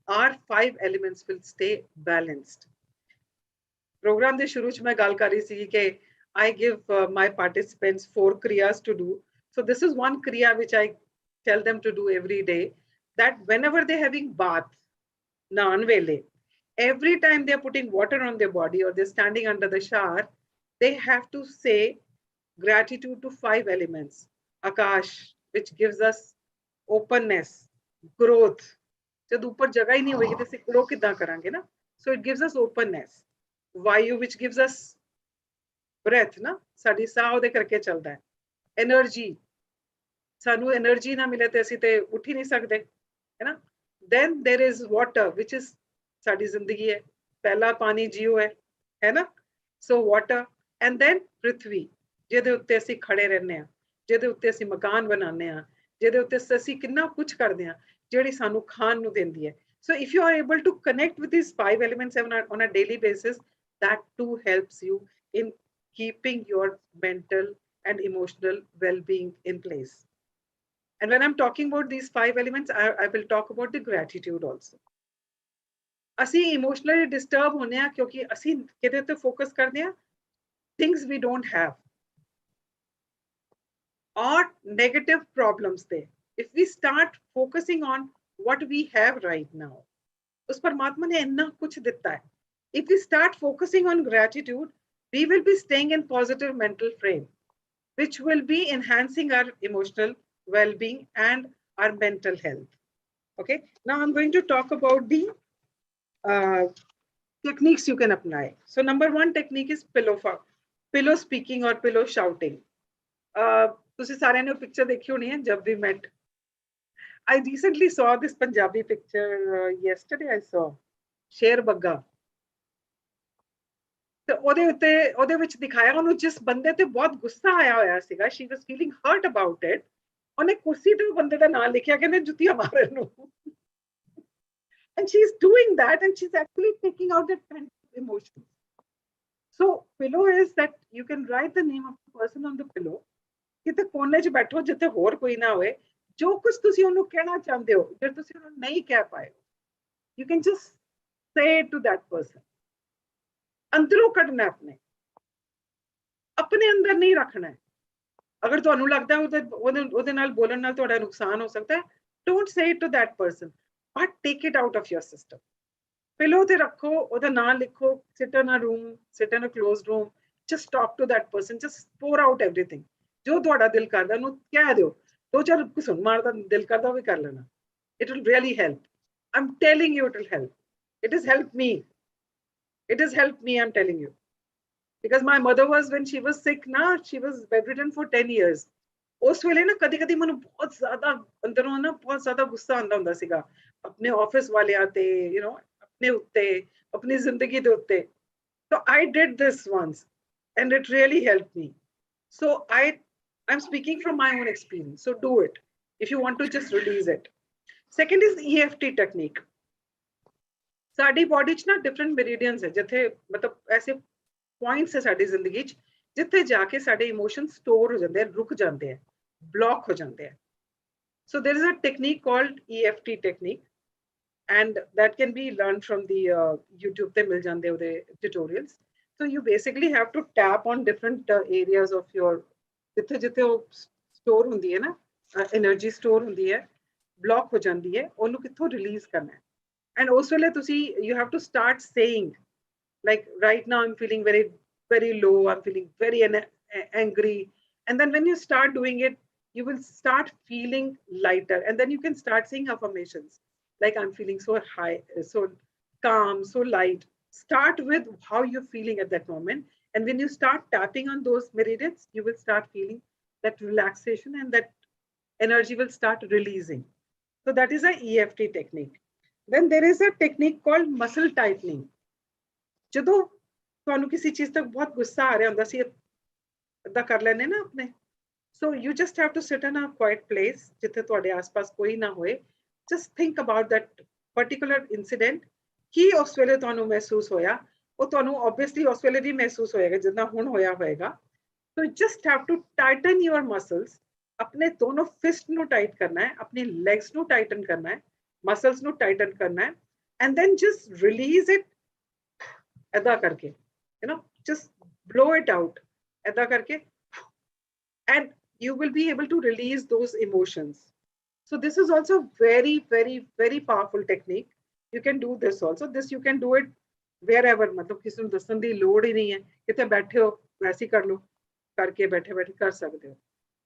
our 5 elements will stay balanced. Program ਦੇ ਸ਼ੁਰੂ ਚ ਮੈਂ ਗੱਲ ਕਰ ਰਹੀ ਸੀ ਕਿ I give my participants 4 kriyas to do. So this is one kriya which I tell them to do every day, that whenever they're having bath, naan vele, every time they're putting water on their body or they're standing under the shower, they have to say gratitude to 5 elements. Akash, which gives us openness, growth. जब ऊपर जगह ही नहीं होगी तो grow कितना करेंगे ना? So it gives us openness. Vayu, which gives us breath, ना? साड़ी साह दे करके चलता है. Energy. सानू energy ना मिले तो ऐसी ते उठ ही नहीं सकते, है ना? Then there is water, which is sari जिंदगी है. पहला पानी जियो है ना? So water, and then prithvi, ਜਿਹਦੇ ਉੱਤੇ ਅਸੀਂ ਖੜੇ ਰਹਿੰਦੇ ਆ, ਜਿਹਦੇ ਉੱਤੇ ਅਸੀਂ ਮਕਾਨ ਬਣਾਉਂਦੇ ਆ, ਜਿਹਦੇ ਉੱਤੇ ਅਸੀਂ ਕਿੰਨਾ ਕੁਝ ਕਰਦੇ ਆ, ਜਿਹੜੀ ਸਾਨੂੰ ਖਾਣ ਨੂੰ ਦਿੰਦੀ ਹੈ. So if you are able to connect with these 5 elements on a daily basis, that too helps you in keeping your mental and emotional well-being in place. And when I'm talking about these 5 elements, I will talk about the gratitude also. ਅਸੀਂ emotionally disturb ਹੁੰਦੇ ਆ ਕਿਉਂਕਿ ਅਸੀਂ ਕਿਹਦੇ ਤੇ focus ਕਰਦੇ ਆ, things we don't have or negative problems there. If we start focusing on what we have right now, us Paramatma ne inna kuch ditta hai. If we start focusing on gratitude, we will be staying in positive mental frame, which will be enhancing our emotional well-being and our mental health. Okay, now I'm going to talk about the techniques you can apply. So number 1 technique is pillow speaking or pillow shouting. ਤੁਸੀਂ ਸਾਰਿਆਂ ਨੇ picture ਦੇਖੀ ਹੋਣੀ ਹੈ ਜਬ ਵੀ met. I recently saw this Punjabi picture yesterday. I saw ਸ਼ੇਰ ਬੱਗਾ, ਤੇ ਉਹਦੇ ਵਿੱਚ ਦਿਖਾਇਆ ਉਹਨੂੰ ਜਿਸ ਬੰਦੇ ਤੇ ਬਹੁਤ ਗੁੱਸਾ ਆਇਆ ਹੋਇਆ ਸੀਗਾ. She was feeling hurt about it. ਉਹਨੇ ਕੁਰਸੀ ਤੇ ਉਹ ਬੰਦੇ ਦਾ ਨਾਮ ਲਿਖਿਆ, ਕਹਿੰਦੇ ਜੁੱਤੀਆਂ ਮਾਰਨ ਨੂੰ. And she's doing that, and she's actually taking out that kind of emotion. So pillow is that you can write the name of the person on the pillow. ਕਿਤੇ ਕੋਨੇ 'ਚ ਬੈਠੋ ਜਿੱਥੇ ਹੋਰ ਕੋਈ ਨਾ ਹੋਏ, ਜੋ ਕੁਝ ਤੁਸੀਂ ਉਹਨੂੰ ਕਹਿਣਾ ਚਾਹੁੰਦੇ ਹੋ, ਜੇ ਤੁਸੀਂ ਉਹਨੂੰ ਨਹੀਂ ਕਹਿ ਪਾਏ, you can just say it to that person. ਅੰਦਰੋਂ ਕੱਢਣਾ, ਆਪਣੇ ਅੰਦਰ ਨਹੀਂ ਰੱਖਣਾ. ਅਗਰ ਤੁਹਾਨੂੰ ਲੱਗਦਾ ਉਹਦੇ ਨਾਲ ਬੋਲਣ ਨਾਲ ਤੁਹਾਡਾ ਨੁਕਸਾਨ ਹੋ ਸਕਦਾ ਹੈ, don't say it to that person, but take it out of your system. Pillow ਤੇ ਰੱਖੋ, ਉਹਦਾ ਨਾਮ ਲਿਖੋ, sit in a room, sit in a closed room, just talk to that person, just pour out everything. ਜੋ ਤੁਹਾਡਾ ਦਿਲ ਕਰਦਾ ਉਹਨੂੰ ਕਹਿ ਦਿਓ. 2-4 ਘੁਸਣ ਮਾਰਦਾ ਦਿਲ ਕਰਦਾ ਉਹ ਵੀ ਕਰ ਲੈਣਾ. It will really help. I'm telling you, it will help. It has helped me. It has helped me, I'm telling you. Because my mother was, when she was sick, she was bedridden for 10 years. ਉਸ ਵੇਲੇ ਨਾ ਕਦੀ ਮੈਨੂੰ ਬਹੁਤ ਜ਼ਿਆਦਾ ਅੰਦਰੋਂ ਨਾ ਬਹੁਤ ਜ਼ਿਆਦਾ ਗੁੱਸਾ ਆਉਂਦਾ ਹੁੰਦਾ ਸੀਗਾ ਆਪਣੇ ਆਫਿਸ ਵਾਲਿਆਂ ਤੇ, ਆਪਣੇ ਉੱਤੇ, ਆਪਣੀ ਜ਼ਿੰਦਗੀ ਦੇ ਉੱਤੇ. So I did this once and it really helped me. So I'm speaking from my own experience. So do it if you want to just release it. Second is EFT technique. ਸਾਡੀ body 'ਚ ਨਾ different meridians ਹੈ, ਜਿੱਥੇ ਮਤਲਬ ਐਸੇ points ਹੈ ਸਾਡੀ ਜ਼ਿੰਦਗੀ 'ਚ ਜਿੱਥੇ ਜਾ ਕੇ ਸਾਡੇ emotions store ਹੋ ਜਾਂਦੇ ਆ, ਰੁਕ ਜਾਂਦੇ ਆ, block ਹੋ ਜਾਂਦੇ ਆ. So there is a technique called EFT technique, and that can be learned from the YouTube ਤੇ ਮਿਲ ਜਾਂਦੇ ਉਹਦੇ tutorials. So you basically have to tap on different areas of your, ਜਿੱਥੇ ਉਹ store ਹੁੰਦੀ ਹੈ ਨਾ, energy store ਹੁੰਦੀ ਹੈ, block ਹੋ ਜਾਂਦੀ ਹੈ, ਉਹਨੂੰ ਕਿੱਥੋਂ release ਕਰਨਾ ਹੈ. And ਉਸ ਵੇਲੇ ਤੁਸੀਂ, you have to start saying, like right now I'm feeling very, very low, I'm feeling very angry. And then when you start doing it, you will start feeling lighter. And then you can start saying affirmations, like I'm feeling so high, so calm, so light. Start with how you're feeling at that moment. And when you start tapping on those meridians, you will start feeling that relaxation and that energy will start releasing. So that is an EFT technique. Then there is a technique called muscle tightening. ਜਦੋਂ ਤੁਹਾਨੂੰ ਕਿਸੇ ਚੀਜ਼ ਤੋਂ ਬਹੁਤ ਗੁੱਸਾ ਆ ਰਿਹਾ ਹੁੰਦਾ ਸੀ, ਏਦਾਂ ਕਰ ਲੈਣੇ ਨਾ ਆਪਣੇ। So you just have to sit in a quiet place ਜਿੱਥੇ ਤੁਹਾਡੇ ਆਸ-ਪਾਸ ਕੋਈ ਨਾ ਹੋਏ, just think about that particular incident, ਕੀ ਉਸ ਵੇਲੇ ਤੁਹਾਨੂੰ ਮਹਿਸੂਸ ਹੋਇਆ, ਉਹ ਤੁਹਾਨੂੰ obviously ਉਸ ਵੇਲੇ ਵੀ ਮਹਿਸੂਸ ਹੋਏਗਾ ਜਿੱਦਾਂ ਹੁਣ ਹੋਇਆ ਹੋਏਗਾ। So you just have to tighten your muscles, ਆਪਣੇ ਦੋਨੋਂ ਫਿਸਟ ਨੂੰ ਟਾਈਟ ਕਰਨਾ ਹੈ, ਆਪਣੀ ਲੈਗਸ ਨੂੰ ਟਾਈਟਨ ਕਰਨਾ ਹੈ, ਮਸਲਸ ਨੂੰ ਟਾਈਟਨ ਕਰਨਾ ਹੈ, and then just release it ਏਦਾਂ ਕਰਕੇ, you know, just blow it out ਏਦਾਂ ਕਰਕੇ, and you will be able to release those emotions. So this is also very, very, very powerful technique. You can do this also. This you can do it wherever, मतलब किसी ਨੂੰ ਦੱਸਣ ਦੀ ਲੋੜ ਹੀ ਨਹੀਂ ਹੈ, ਕਿਤੇ ਬੈਠੇ ਹੋ ਵੈਸੇ ਕਰ ਲਓ, ਕਰਕੇ ਬੈਠੇ ਬੈਠੇ ਕਰ ਸਕਦੇ ਹੋ।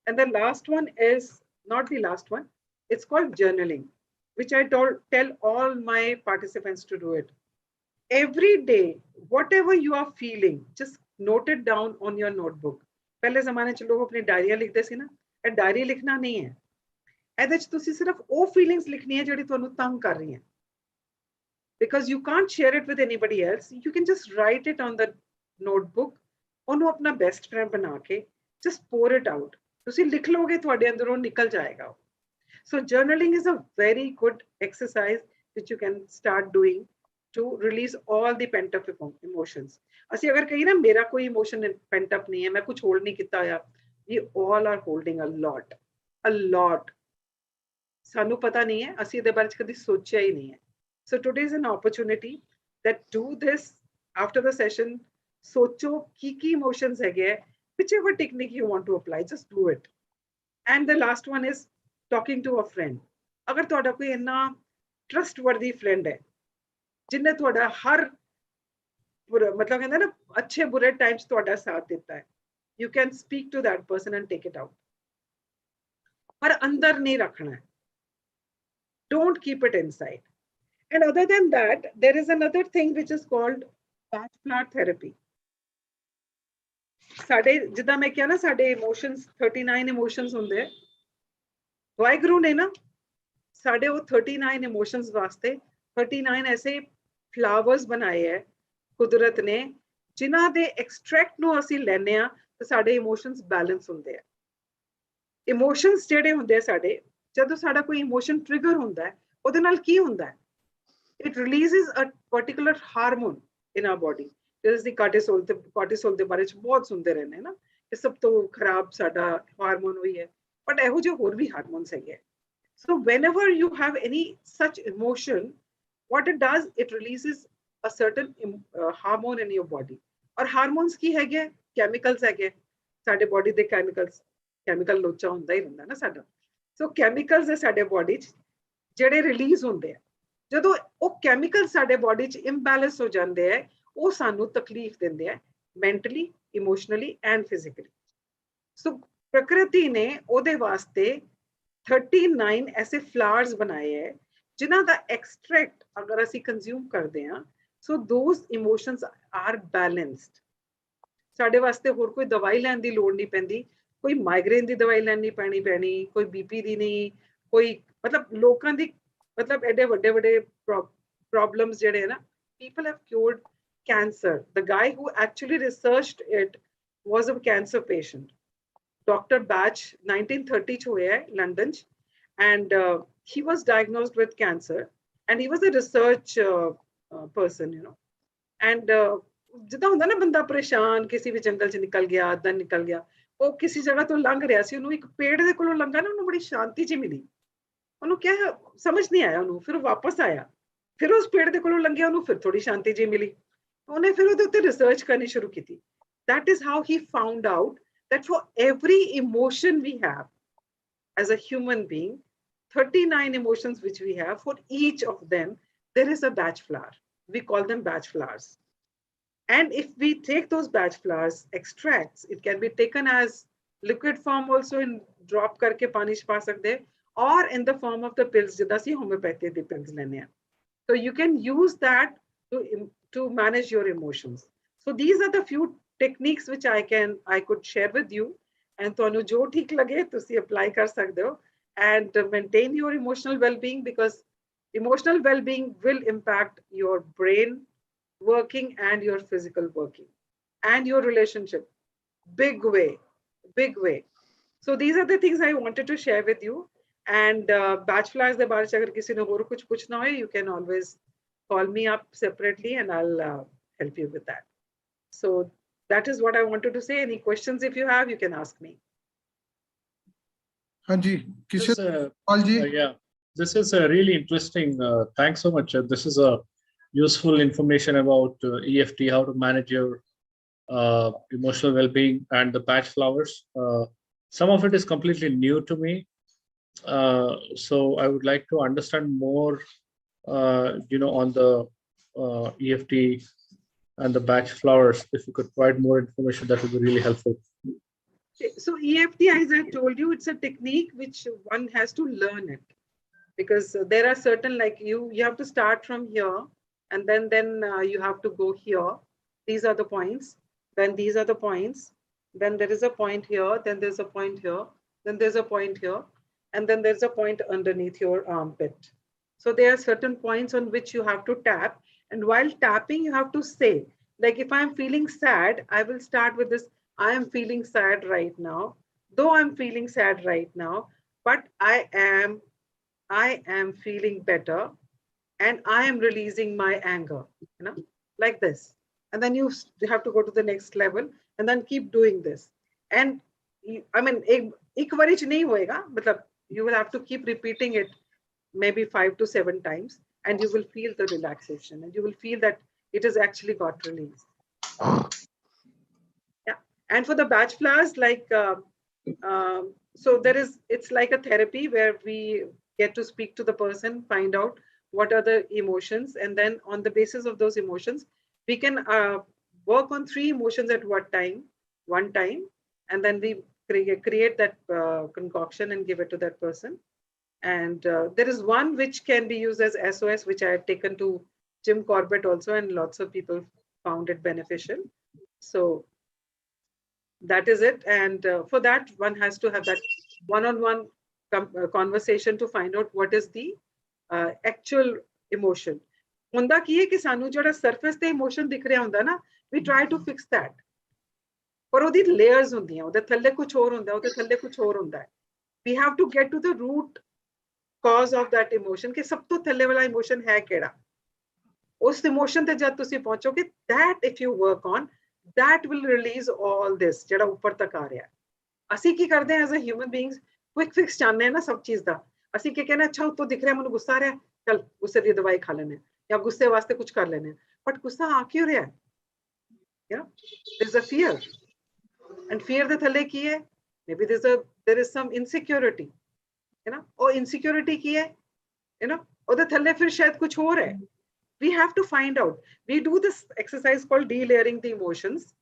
And the last one is not the last one, it's called journaling, which I tell all my participants to do it. Every day, whatever you are feeling, just note it down on your notebook. ਪਹਿਲੇ ਜ਼ਮਾਨੇ 'ਚ ਲੋਕ ਆਪਣੀ ਡਾਇਰੀਆਂ ਲਿਖਦੇ ਸੀ ਨਾ, ਇਹ diary ਲਿਖਣਾ ਨਹੀਂ ਹੈ, ਇਹਦੇ 'ਚ ਤੁਸੀਂ ਸਿਰਫ ਉਹ ਫੀਲਿੰਗਸ ਲਿਖਣੀ ਹੈ ਜਿਹੜੀ ਤੁਹਾਨੂੰ ਤੰਗ ਕਰ ਰਹੀ ਹੈ, because you can't share it with anybody else. You can just write it on the notebook, ਉਹਨੂੰ ਆਪਣਾ best friend ਬਣਾ ਕੇ just pour it out. ਤੁਸੀਂ ਲਿਖ ਲਓਗੇ, ਤੁਹਾਡੇ ਅੰਦਰੋਂ ਨਿਕਲ ਜਾਏਗਾ। So journaling is a very good exercise which you can start doing to release all the pent up emotions. ਅਸੀਂ ਅਗਰ ਕਹੀ ਨਾ ਮੇਰਾ ਕੋਈ ਇਮੋਸ਼ਨ pent up ਨਹੀਂ ਹੈ, ਮੈਂ ਕੁਝ ਹੋਲਡ ਨਹੀਂ ਕੀਤਾ ਹੋਇਆ, we all are holding a lot. ਸਾਨੂੰ ਪਤਾ ਨਹੀਂ ਹੈ, ਅਸੀਂ ਇਹਦੇ ਬਾਰੇ ਕਦੀ ਸੋਚਿਆ ਹੀ ਨਹੀਂ ਹੈ। So today is an opportunity that do this after the session. ਸੋਚੋ ਕੀ emotions ਹੈਗੇ, whichever technique you want to apply, just do it. And the last one is talking to a friend. ਅਗਰ ਤੁਹਾਡਾ ਕੋਈ ਇੰਨਾ trustworthy friend ਹੈ ਜਿੰਨੇ ਤੁਹਾਡਾ ਹਰ ਮਤਲਬ ਕਹਿੰਦਾ ਨਾ ਅੱਛੇ ਬੁਰੇ ਟਾਈਮਸ ਤੁਹਾਡਾ ਸਾਥ ਦਿੱਤਾ ਹੈ, you can speak to that person and take it out. ਪਰ ਅੰਦਰ ਨਹੀਂ ਰੱਖਣਾ ਹੈ, don't keep it inside. And other than that, there is another thing which is called batch flower therapy. ਸਾਡੇ ਜਿੱਦਾਂ ਮੈਂ ਕਿਹਾ ਨਾ, ਸਾਡੇ ਇਮੋਸ਼ਨਸ 39 ਇਮੋਸ਼ਨਸ ਹੁੰਦੇ ਆ, ਵਾਹਿਗੁਰੂ ਨੇ ਨਾ ਸਾਡੇ ਉਹ 39 ਇਮੋਸ਼ਨਸ ਵਾਸਤੇ 39 ਐਸੇ ਫਲਾਵਰਸ ਬਣਾਏ ਹੈ ਕੁਦਰਤ ਨੇ, ਜਿਨ੍ਹਾਂ ਦੇ ਐਕਸਟ੍ਰੈਕਟ ਨੂੰ ਅਸੀਂ ਲੈਂਦੇ ਆ ਤੇ ਸਾਡੇ ਇਮੋਸ਼ਨਸ ਬੈਲੈਂਸ ਹੁੰਦੇ ਆ। ਇਮੋਸ਼ਨਸ ਜਿਹੜੇ ਹੁੰਦੇ ਆ ਸਾਡੇ, ਜਦੋਂ ਸਾਡਾ ਕੋਈ ਇਮੋਸ਼ਨ ਟ੍ਰਿਗਰ ਹੁੰਦਾ ਹੈ, ਉਹਦੇ ਨਾਲ ਕੀ ਹੁੰਦਾ ਹੈ, it releases a particular hormone in our body. ਜਿਸ ਦੀ ਕਾਰਟੀਸੋਲ ਦੇ ਬਾਰੇ ਚ ਬਹੁਤ ਸੁਣਦੇ ਰਹਿੰਦੇ ਨਾ, ਇਹ ਸਭ ਤੋਂ ਖਰਾਬ ਸਾਡਾ ਹਾਰਮੋਨ ਹੋਈ ਹੈ, ਬਟ ਇਹੋ ਜਿਹੇ ਹੋਰ ਵੀ ਹਾਰਮੋਨਸ ਹੈਗੇ। So whenever you have any such emotion, what it does, it releases a certain hormone in your body. और hormones की है क्या? Chemicals है क्या? साडे body दे chemicals, chemical लोचा होंदा ही रहंदा ना साडा। So chemicals है साडे body च जेड़े release होंदे हैं। जदों वो chemicals साडे body च imbalance हो जांदे हैं, वो सानू तकलीफ देंदे हैं mentally, emotionally and physically. So प्रकृति ने ओदे वास्ते 39 ऐसे फ्लावर्स बनाए हैं जिन्हां दा एक्सट्रैक्ट अगर ਅਸੀਂ ਕੰਜ਼ਿਊਮ ਕਰਦੇ ਹਾਂ, so those emotions are balanced. ਸਾਡੇ ਵਾਸਤੇ ਹੋਰ ਕੋਈ ਦਵਾਈ ਲੈਣ ਦੀ ਲੋੜ ਨਹੀਂ ਪੈਂਦੀ, ਕੋਈ ਮਾਈਗ੍ਰੇਨ ਦੀ ਦਵਾਈ ਲੈਣੀ ਪੈਣੀ, ਕੋਈ ਬੀਪੀ ਦੀ ਨਹੀਂ, ਕੋਈ ਮਤਲਬ ਲੋਕਾਂ ਦੀ ਮਤਲਬ ਐਡੇ ਵੱਡੇ ਪ੍ਰੋਬਲਮਸ ਜਿਹੜੇ ਨਾ, people have cured cancer. The guy who actually researched it was a cancer patient. Dr. Batch 1930 ਚ ਹੋਇਆ ਹੈ ਲੰਡਨ ਚ, and he was diagnosed with cancer and he was a research person, you know, and ਜਿੱਦਾਂ ਹੁੰਦਾ ਨਾ ਬੰਦਾ ਪਰੇਸ਼ਾਨ, ਕਿਸੇ ਵੀ ਜੰਗਲ ਚ ਨਿਕਲ ਗਿਆ, ਅੱਧਾ ਨਿਕਲ ਗਿਆ, ਉਹ ਕਿਸੇ ਜਗ੍ਹਾ ਤੋਂ ਲੰਘ ਰਿਹਾ ਸੀ, ਉਹਨੂੰ ਇੱਕ ਪੇੜ ਦੇ ਕੋਲੋਂ ਲੰਘਾ ਨਾ, ਉਹਨੂੰ ਬੜੀ ਸ਼ਾਂਤੀ ਜਿਹੀ ਮਿਲੀ, ਉਹਨੂੰ ਕਿਹਾ ਸਮਝ ਨਹੀਂ ਆਇਆ ਉਹਨੂੰ, ਫਿਰ ਉਹ ਵਾਪਸ ਆਇਆ, ਫਿਰ ਉਸ ਪੇੜ ਦੇ ਕੋਲੋਂ ਲੰਘਿਆ, ਉਹਨੂੰ ਫਿਰ ਥੋੜੀ ਸ਼ਾਂਤੀ ਜਿਹੀ ਮਿਲੀ, ਉਹਨੇ ਫਿਰ ਉਹਦੇ ਉੱਤੇ ਰਿਸਰਚ ਕਰਨੀ ਸ਼ੁਰੂ ਕੀਤੀ। That is how he found out that for every emotion we have as a human being, 39 emotions which we have, for each of them, there is a batch flower. We call them batch flowers. And if we take those batch flowers extracts, it can be taken as liquid form also, in drop karke pani ch pa sakde, or in the form of the pills, jida si homeopathy the pills lene hain. So you can use that to manage your emotions. So these are the few techniques which I could share with you, and ਤੁਹਾਨੂੰ ਜੋ ਠੀਕ ਲੱਗੇ ਤੁਸੀਂ apply ਕਰ ਸਕਦੇ ਹੋ, and maintain your emotional well-being, because emotional well-being will impact your brain, working and your physical working and your relationship. Big way, big way. So these are the things I wanted to share with you. And batch flowers the बारे में अगर किसी ने और कुछ पूछना हो, you can always call me up separately and I'll help you with that. So that is what I wanted to say. Any questions if you have, you can ask me. Hanji, This, yeah, this is really interesting. Thanks so much. This is a useful information about EFT, how to manage your emotional well-being and the patch flowers. Some of it is completely new to me. So I would like to understand more, on the EFT and the batch flowers. If you could provide more information, that would be really helpful. So EFT, as I told you, it's a technique which one has to learn it, because there are certain, like you have to start from here, and then you have to go here. These are the points. Then these are the points. Then there is a point here. Then there's a point here. Then there's a point here. And then there's a point underneath your armpit. So there are certain points on which you have to tap. And while tapping, you have to say, like if I'm feeling sad, I will start with this. I am feeling sad right now. Though I'm feeling sad right now, but I am feeling better, and I am releasing my anger, like this. And then you have to go to the next level and then keep doing this. And I mean, ek baari ch nahi hoega, matlab you will have to keep repeating it maybe 5 to 7 times, and you will feel the relaxation, and you will feel that it has actually got released. Yeah. And for the batch flowers, like, so it's like a therapy where we get to speak to the person, find out what are the emotions, and then on the basis of those emotions, we can work on 3 emotions at one time, and then we create that concoction and give it to that person. And there is one which can be used as SOS, which I had taken to Jim Corbett also, and lots of people found it beneficial. So that is it. And for that, one has to have that one-on-one conversation to find out what is the actual emotion. ਹੁੰਦਾ ਕੀ ਹੈ ਕਿ ਸਾਨੂੰ ਜਿਹੜਾ surface ਤੇ emotion ਦਿਖ ਰਿਹਾ ਹੁੰਦਾ ਨਾ, we try to fix that. ਪਰ ਉਹਦੀ ਲੇਅਰਸ ਹੁੰਦੀਆਂ, ਉਹਦੇ ਥੱਲੇ ਕੁਝ ਹੋਰ ਹੁੰਦਾ, ਉਹਦੇ ਥੱਲੇ ਕੁਝ ਹੋਰ ਹੁੰਦਾ ਹੈ. We have to get to the root cause of that emotion, ਕਿ ਸਭ ਤੋਂ ਥੱਲੇ ਵਾਲਾ ਇਮੋਸ਼ਨ ਹੈ ਕਿਹੜਾ. ਉਸ ਇਮੋਸ਼ਨ ਤੇ ਜਦ ਤੁਸੀਂ ਪਹੁੰਚੋਗੇ, that if you work on, that will release all this ਜਿਹੜਾ ਉੱਪਰ ਤੱਕ ਆ ਰਿਹਾ. ਅਸੀਂ ਕੀ ਕਰਦੇ ਹਾਂ as a human beings, quick fix ਚਾਹੁੰਦੇ ਹਾਂ ਨਾ ਸਭ ਚੀਜ਼ ਦਾ. ਅਸੀਂ ਕੀ ਕਹਿੰਦੇ, ਅੱਛਾ ਉੱਤੋਂ ਦਿਖ ਰਿਹਾ ਮੈਨੂੰ ਗੁੱਸਾ ਆ ਰਿਹਾ, ਚਲ ਗੁੱਸੇ ਦੀ ਦਵਾਈ ਖਾ ਲੈਣੇ ਜਾਂ ਗੁੱਸੇ ਵਾਸਤੇ ਕੁਝ ਕਰ ਲੈਣੇ. ਬਟ ਗੁੱਸਾ ਆ ਕਿਉਂ ਰਿਹਾ? Yeah, there's a fear, and fear ਦੇ ਥੱਲੇ ਕੀ ਹੈ? Maybe there is some insecurity, ਉਹ insecurity ਕੀ ਹੈ? ਉਹਦੇ ਥੱਲੇ ਫਿਰ ਸ਼ਾਇਦ ਕੁਝ ਹੋਰ ਹੈ. We have to find out. We do this exercise called delayering the emotions,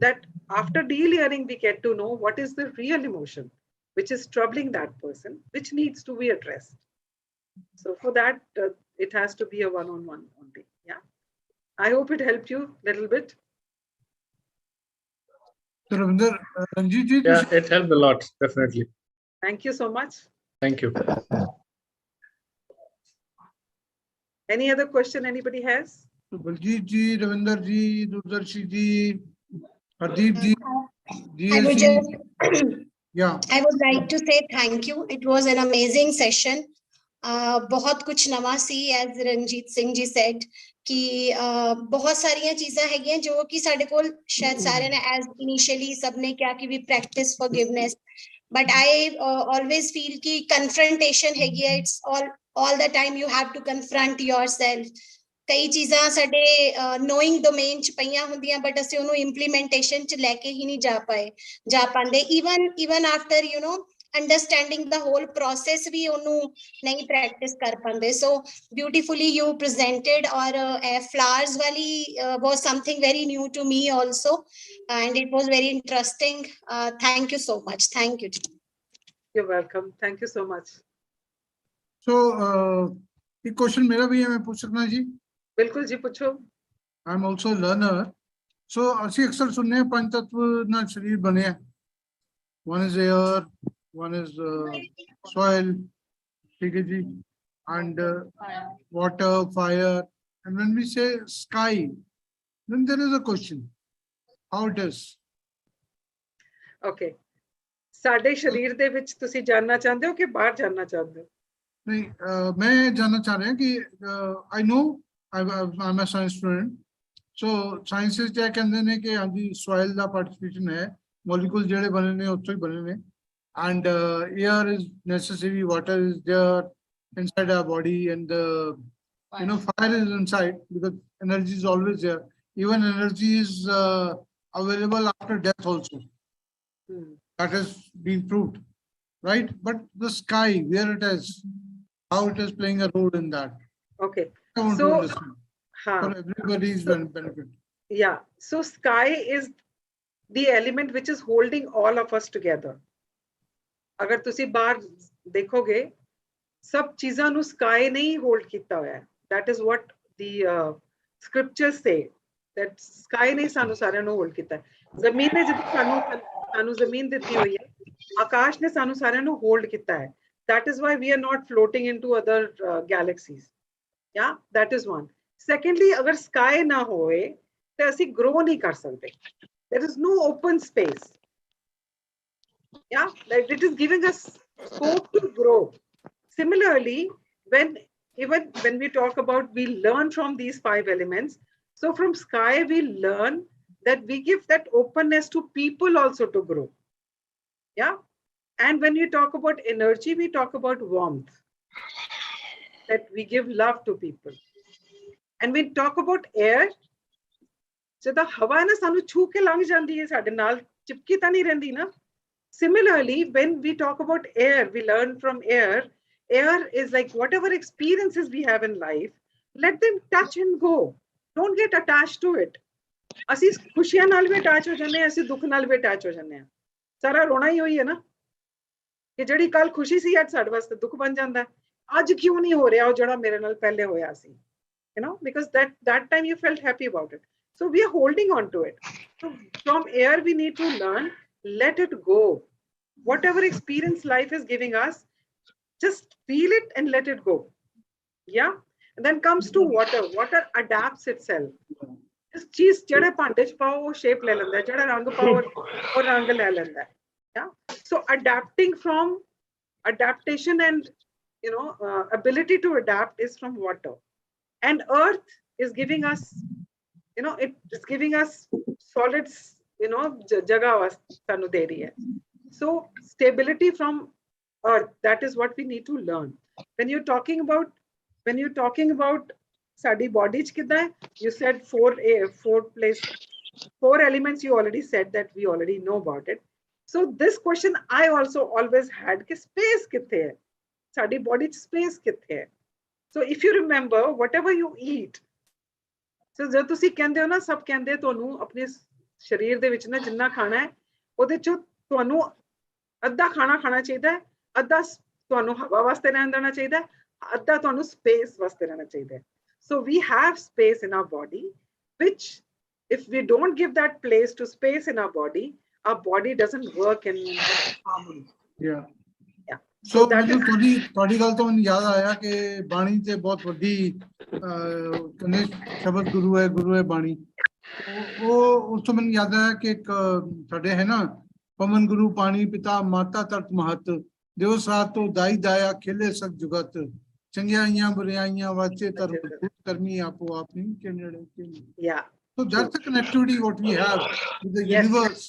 that after delayering we get to know what is the real emotion which is troubling that person, which needs to be addressed. So for that, it has to be a one-on-one only. Yeah, I hope it helped you a little bit. So Ravinder, Ranjit ji, Yeah, it helped a lot, definitely. Thank you so much. Thank you. Any other question anybody has? Baljit ji, Ravinder ji, Durdarshi ji, Hardeep ji, I would GSC. Yeah. I would like to say thank you. It was an amazing session. बहुत कुछ नवा सी, as Ranjit Singh ji said, कि बहुत सारियां चीज़ें हैगियां जो कि साढ़े कोल शायद सारे ने as initially सबने क्या कि we practice forgiveness, but I always feel कि confrontation हैगी है. It's all the time you have to confront yourself. कई चीज़ां साढ़े knowing domain च पईयां हुंदियां, but असीं उन्हों implementation च लेके ही नहीं जा पांदे. Even after understanding the whole process, we उन्हों नहीं practice कर पांदे. So beautifully you presented, और flowers वाली was something very new to me also, and it was very interesting. Thank you so much. Thank you. You're welcome. Thank you so much. So एक question मेरा भी है, मैं पूछ सकता जी? बिल्कुल जी, पूछो. I am also a learner. So ਅਸੀਂ ਅਕਸਰ ਸੁਣਨੇ हैं ਪੰਜ ਤत्व ਨਾਲ ਸ਼ਰੀਰ ਬਣੇ हैं. One is air, one is soil, ठीक है जी, and water, fire And when we say sky, then there is a question. How it is? Okay. ਸਾਡੇ ਸ਼ਰੀਰ ਦੇ ਵਿੱਚ ਤੁਸੀਂ ਜਾਨਣਾ ਚਾਹੁੰਦੇ ਹੋ ਕਿ ਬਾਹਰ ਜਾਨਣਾ ਚਾਹੁੰਦੇ ਹੋ? नहीं, मैं जानना चाह रहा हूँ कि I know I'm a science student. So sciences क्या कहते हैं कि हाँ जी soil का participation है, molecules जेड़े बने ने उत्थों ही बने ने, and air is necessary, water is there inside our body, and fire is inside because energy is always there. Even energy is available after death also. That has been proved, right? But the sky, where it is, how it is playing a role in that. Okay. I want to understand. For everybody's benefit. Yeah. So sky is the element which is holding all of us together. अगर तुसी बाहर देखोगे, सब चीज़ां नु sky नहीं hold किता हुआ है. That is what the scriptures say. That sky नहीं सानू सारे नु hold किता है. ज़मीन ने जितना सानू ज़मीन देती हुई है, आकाश ने सानू सारे नु hold किता है. That is why we are not floating into other galaxies. Yeah, that is one. Secondly, अगर sky ना होए, तो असी grow नहीं कर सकते. There is no open space. Yeah, like it is giving us scope to grow. Similarly, even when we talk about, we learn from these 5 elements. So from sky, we learn that we give that openness to people also to grow. Yeah. And when we talk about energy, we talk about warmth. That we give love to people. And we talk about air. So the hawa na sanu chhu ke lang jandi hai, sade naal chipki ta nahi rendi na. Similarly, when we talk about air, we learn from air. Air is like whatever experiences we have in life, let them touch and go. Don't get attached to it. ਅਸੀਂ ਖੁਸ਼ੀਆਂ ਨਾਲ ਵੀ attach ਹੋ ਜਾਂਦੇ ਹਾਂ, ਅਸੀਂ ਦੁੱਖ ਨਾਲ ਵੀ attach ਹੋ ਜਾਂਦੇ ਹਾਂ. ਸਾਰਾ ਰੋਣਾ ਹੀ ਹੋਈ ਹੈ ਨਾ ਕਿ ਜਿਹੜੀ ਕੱਲ ਖੁਸ਼ੀ ਸੀ ਅੱਜ ਸਾਡੇ ਵਾਸਤੇ ਦੁੱਖ ਬਣ ਜਾਂਦਾ ਹੈ. ਅੱਜ ਕਿਉਂ ਨਹੀਂ ਹੋ ਰਿਹਾ ਉਹ ਜਿਹੜਾ ਮੇਰੇ ਨਾਲ ਪਹਿਲੇ ਹੋਇਆ ਸੀ, because that time you felt happy about it. So we are holding on to it. So from air we need to learn, let it go. Whatever experience life is giving us, just feel it and let it go. Yeah. And then comes to water. Water adapts itself. इस चीज जड़े भांडे च पाओ वो shape ले लेंदा है, जड़ा रंग पाओ और रंग ले लेंदा है. Yeah. So adaptation and ability to adapt is from water. And earth is giving us, it is giving us solids, jagah sanu de rahi hai. So stability from earth, that is what we need to learn. When you're talking about sadi body ch kidda hai, you said 4 elements. You already said that, we already know about it. So this question I also always had, ki space kithe hai, sadi body ch space kithe hai. So if you remember, whatever you eat, so jad tusi kende ho na, sab kende tonu apne sharir de vich na jinna khana hai ode cho tonu adda khana khana chahiye hai, adda tonu hawa vaste rehna dena chahiye hai, adda tonu space vaste rehna chahiye hai. So we have space in our body, which if we don't give that place to space in our body doesn't work in harmony. Yeah. Yeah. So that is ਤੁਹਾਡੀ ਗੱਲ ਤੋਂ ਮੈਨੂੰ ਯਾਦ ਆਇਆ ਕਿ ਬਾਣੀ ਤੇ ਬਹੁਤ ਵੱਡੀ ਕਹਿੰਦੇ ਸ਼ਬਦ ਗੁਰੂ ਹੈ ਬਾਣੀ. ਉਹ ਉਸ ਤੋਂ ਮੈਨੂੰ ਯਾਦ ਆਇਆ ਕਿ ਇੱਕ ਸਾਡੇ ਹੈ ਨਾ, ਪਵਨ ਗੁਰੂ ਪਾਣੀ ਪਿਤਾ ਮਾਤਾ ਧਰਤ ਮਹਤ, ਦਿਵ ਸਾਤ ਤੋਂ ਦਾਈ ਦਾਇਆ ਖੇਲੇ ਸਭ ਜੁਗਤ, ਚੰਗਿਆਈਆਂ ਬੁਰਾਈਆਂ ਵਾਚੇ ਧਰਮ ਕਰਮੀ ਆਪੋ ਆਪਣੀ ਕੇ ਨੇੜੇ ਕੇ. Yeah. So that's the connectivity what we have with the universe.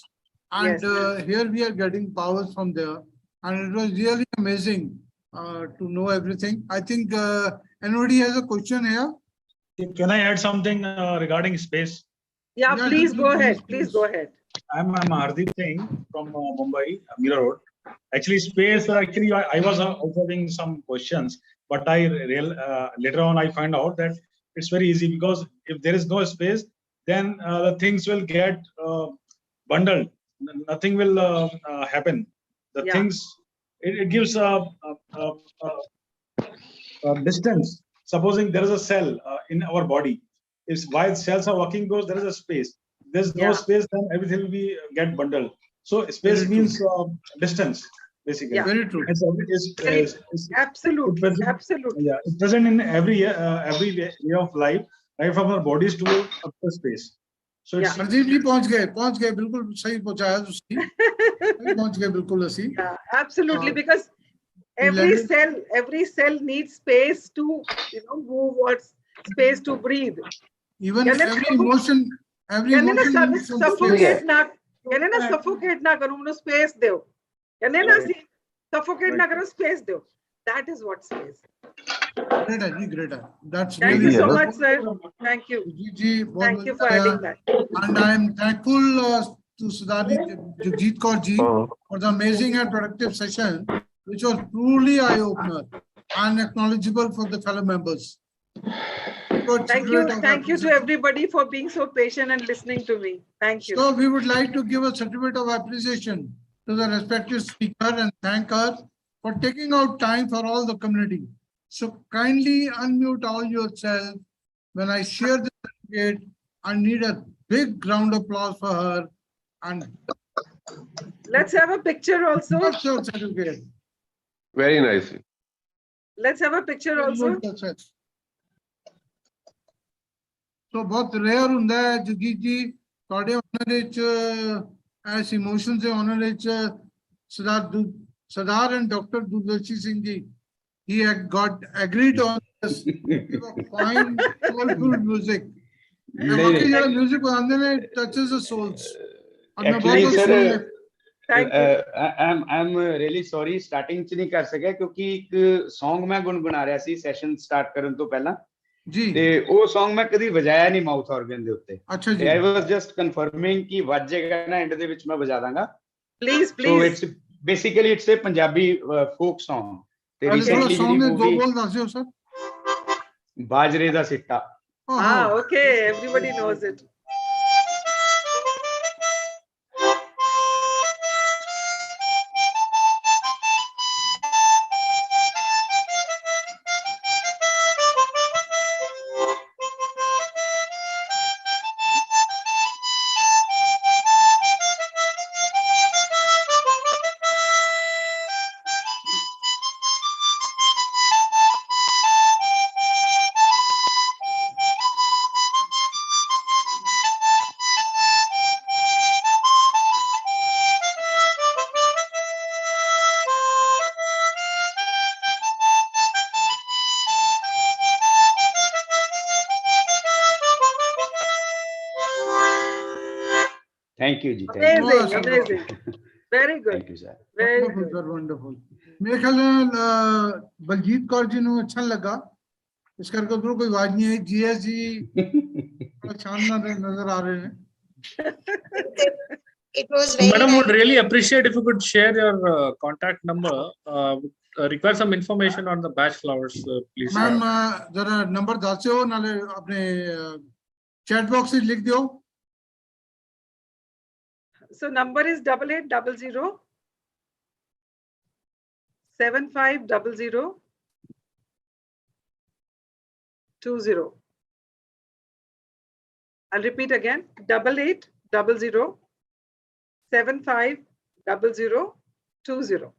And here we are getting powers from there. And it was really amazing to know everything. I think anybody has a question here? Can I add something regarding space? Yeah, please go ahead. Please go ahead. I'm Hardeep Singh from Mumbai, Mira Road. Actually, space. Actually, I was observing some questions, but later on I find out that it's very easy, because if there is no space, then the things will get bundled. Nothing will happen. The things, it gives a distance. Supposing there is a cell in our body, if while cells are working, because there is a space. There's no space, then everything will be get bundled. So space means distance, basically. Yeah. Very true. Absolutely. Absolutely. Yeah, it's present in every way of life. right from our bodies to upper space. So it's Hardeep जी पहुंच गए बिल्कुल सही पहुंचाया तुसी पहुंच गए बिल्कुल असी Yeah, absolutely, Uh, because we every cell needs space to, move, or space to breathe. even Can it every emotion Can needs some space. suffocate na करूं उन्हें space दो. कहने ना सी suffocate ना करो space दो. That is what space. Great है जी great है. That's Thank really you so wonderful. much, sir. Thank you. जी बहुत Thank you for मजा आया. adding that. And I am thankful to Sudhani Jagjit Kaur ji for the amazing and productive session, which was truly eye-opener and acknowledgeable for the fellow members. Thank you to everybody for being so patient and listening to me. Thank you. So we would like to give a certificate of appreciation to the respective speaker and thank her for taking out time for all the community. So kindly unmute all yourself. When I share the certificate, I need a big round of applause for her. And Let's have a picture also. what's your certificate? Very nice. Let's have a picture also. So बहुत rare ਹੁੰਦਾ ਹੈ ਜਗਜੀਤ ਜੀ ਤੁਹਾਡੇ ਉਹਨਾਂ ਦੇ ਚ S emotions ਦੇ ਉਹਨਾਂ ਦੇ ਚ ਸਰਦਾਰ and Dr. Dudalshi Singh ji, he had got agreed on this fine soulful music. बाकी ਜਿਹੜਾ music ਬਣਾਉਂਦੇ ਨੇ touches the souls. Actually sir, I'm really sorry starting ਚ ਨਹੀਂ ਕਰ ਸਕਿਆ ਕਿਉਂਕਿ ਇੱਕ song ਮੈਂ ਗੁੰਗੁਣਾ ਰਿਹਾ ਸੀ session start ਕਰਨ ਤੋਂ ਪਹਿਲਾਂ ਜੀ ਤੇ ਉਹ Song ਮੈਂ ਕਦੀ ਵਜਾਇਆ ਨਹੀਂ ਮਾਊਥ ਆਰਗਨ ਦੇ ਉੱਤੇ. ਅੱਛਾ ਜੀ. I was just confirming ਕਿ ਵੱਜੇਗਾ ਨਾ ਐਂਡ ਦੇ ਵਿੱਚ ਮੈਂ ਵਜਾ ਦਾਂਗਾ. Please. So it's basically a Punjabi folk song. ਤੇ recently song ਦੇ ਜਿਹੜੀ ਦੋ ਬੋਲ ਦੱਸਿਓ ਸਰ. ਬਾਜਰੇ ਦਾ ਸਿੱਟਾ. Okay, everybody knows it. Thank you ji. Amazing. Very good. Thank you sir. Very Wonderful, good. sir, wonderful. ਮੇਰੇ ਖਿਆਲ ਨਾਲ ਬਲਜੀਤ ਕੌਰ ਜੀ ਨੂੰ ਅੱਛਾ ਲੱਗਾ ਇਸ ਕਰਕੇ ਉਧਰੋਂ ਕੋਈ ਆਵਾਜ਼ ਨਹੀਂ ਆਈ ਜੀਐਸ ਜੀ ਸ਼ਾਨਦਾਰ ਨਜ਼ਰ ਆ ਰਹੇ ਨੇ. It was very Madam, would nice. really appreciate if you could share your contact number. Require some information on the batch flowers, please. Ma'am ਜਰਾ ਨੰਬਰ ਦੱਸਿਓ ਨਾਲੇ ਆਪਣੇ ਚੈਟ ਬਾਕਸ ਵਿੱਚ ਲਿਖ ਦਿਓ. So number is 8800 7500 20. I'll repeat again, 8800 7500 20.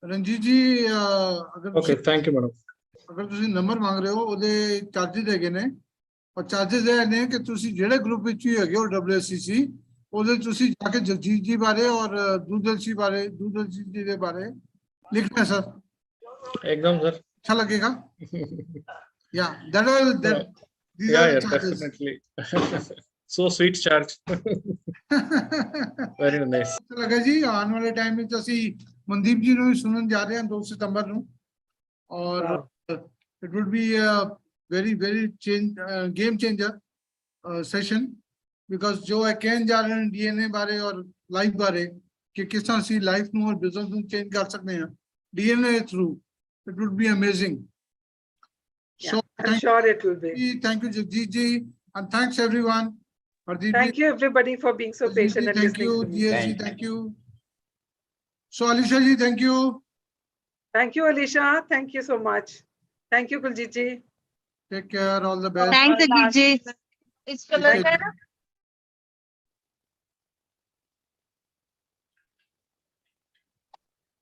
Ranjit ਜੀ ਅਗਰ Okay, thank you, madam. ਅਗਰ ਤੁਸੀਂ ਨੰਬਰ ਮੰਗ ਰਹੇ ਹੋ ਉਹਦੇ ਚਾਰजेस ਹੈਗੇ ਨੇ ਔਰ ਚਾਰजेस ਇਹ ਨੇ ਕਿ ਤੁਸੀਂ ਜਿਹੜੇ ਗਰੁੱਪ ਵਿੱਚ ਹੀ ਹੈਗੇ ਹੋ WSCC ਉਹਦੇ ਤੁਸੀਂ ਜਾ ਕੇ ਜਗਜੀਤ ਜੀ ਬਾਰੇ ਔਰ ਦੂਦਲਸ਼ੀ ਜੀ ਦੇ ਬਾਰੇ ਲਿਖਣਾ ਸਰ. Ekdam, sir. अच्छा लगेगा. Yeah, these are the charges. Definitely. So sweet charge. Very nice. अच्छा लगा जी. आने वाले टाइम में ਅਸੀਂ ਮਨਦੀਪ ਜੀ ਨੂੰ ਸੁਣਨ ਜਾ ਰਹੇ ਹਾਂ 2 ਸਤੰਬਰ ਨੂੰ ਔਰ it would be a very game changer session because ਜੋ ਇਹ ਕਹਿਣ ਜਾ ਰਹੇ ਨੇ DNA ਬਾਰੇ ਔਰ ਲਾਈਫ ਬਾਰੇ ਕਿ ਕਿਸ ਤਰ੍ਹਾਂ ਅਸੀਂ ਲਾਈਫ ਨੂੰ ਔਰ ਬਿਜ਼ਨਸ ਨੂੰ ਚੇਂਜ ਕਰ ਸਕਦੇ ਹਾਂ DNA through. It would be amazing. Yeah, I'm sure it will be. Thank you, Jagjit ji, and thanks everyone. Thank you everybody for being so patient and Thank you, listening to me. GSG, thank you. So Alisha ji, thank you. Thank you, Alisha. Thank you so much. Thank you, Kuljit ji. Take care. All the best. Thanks, Ajit ji. Take care.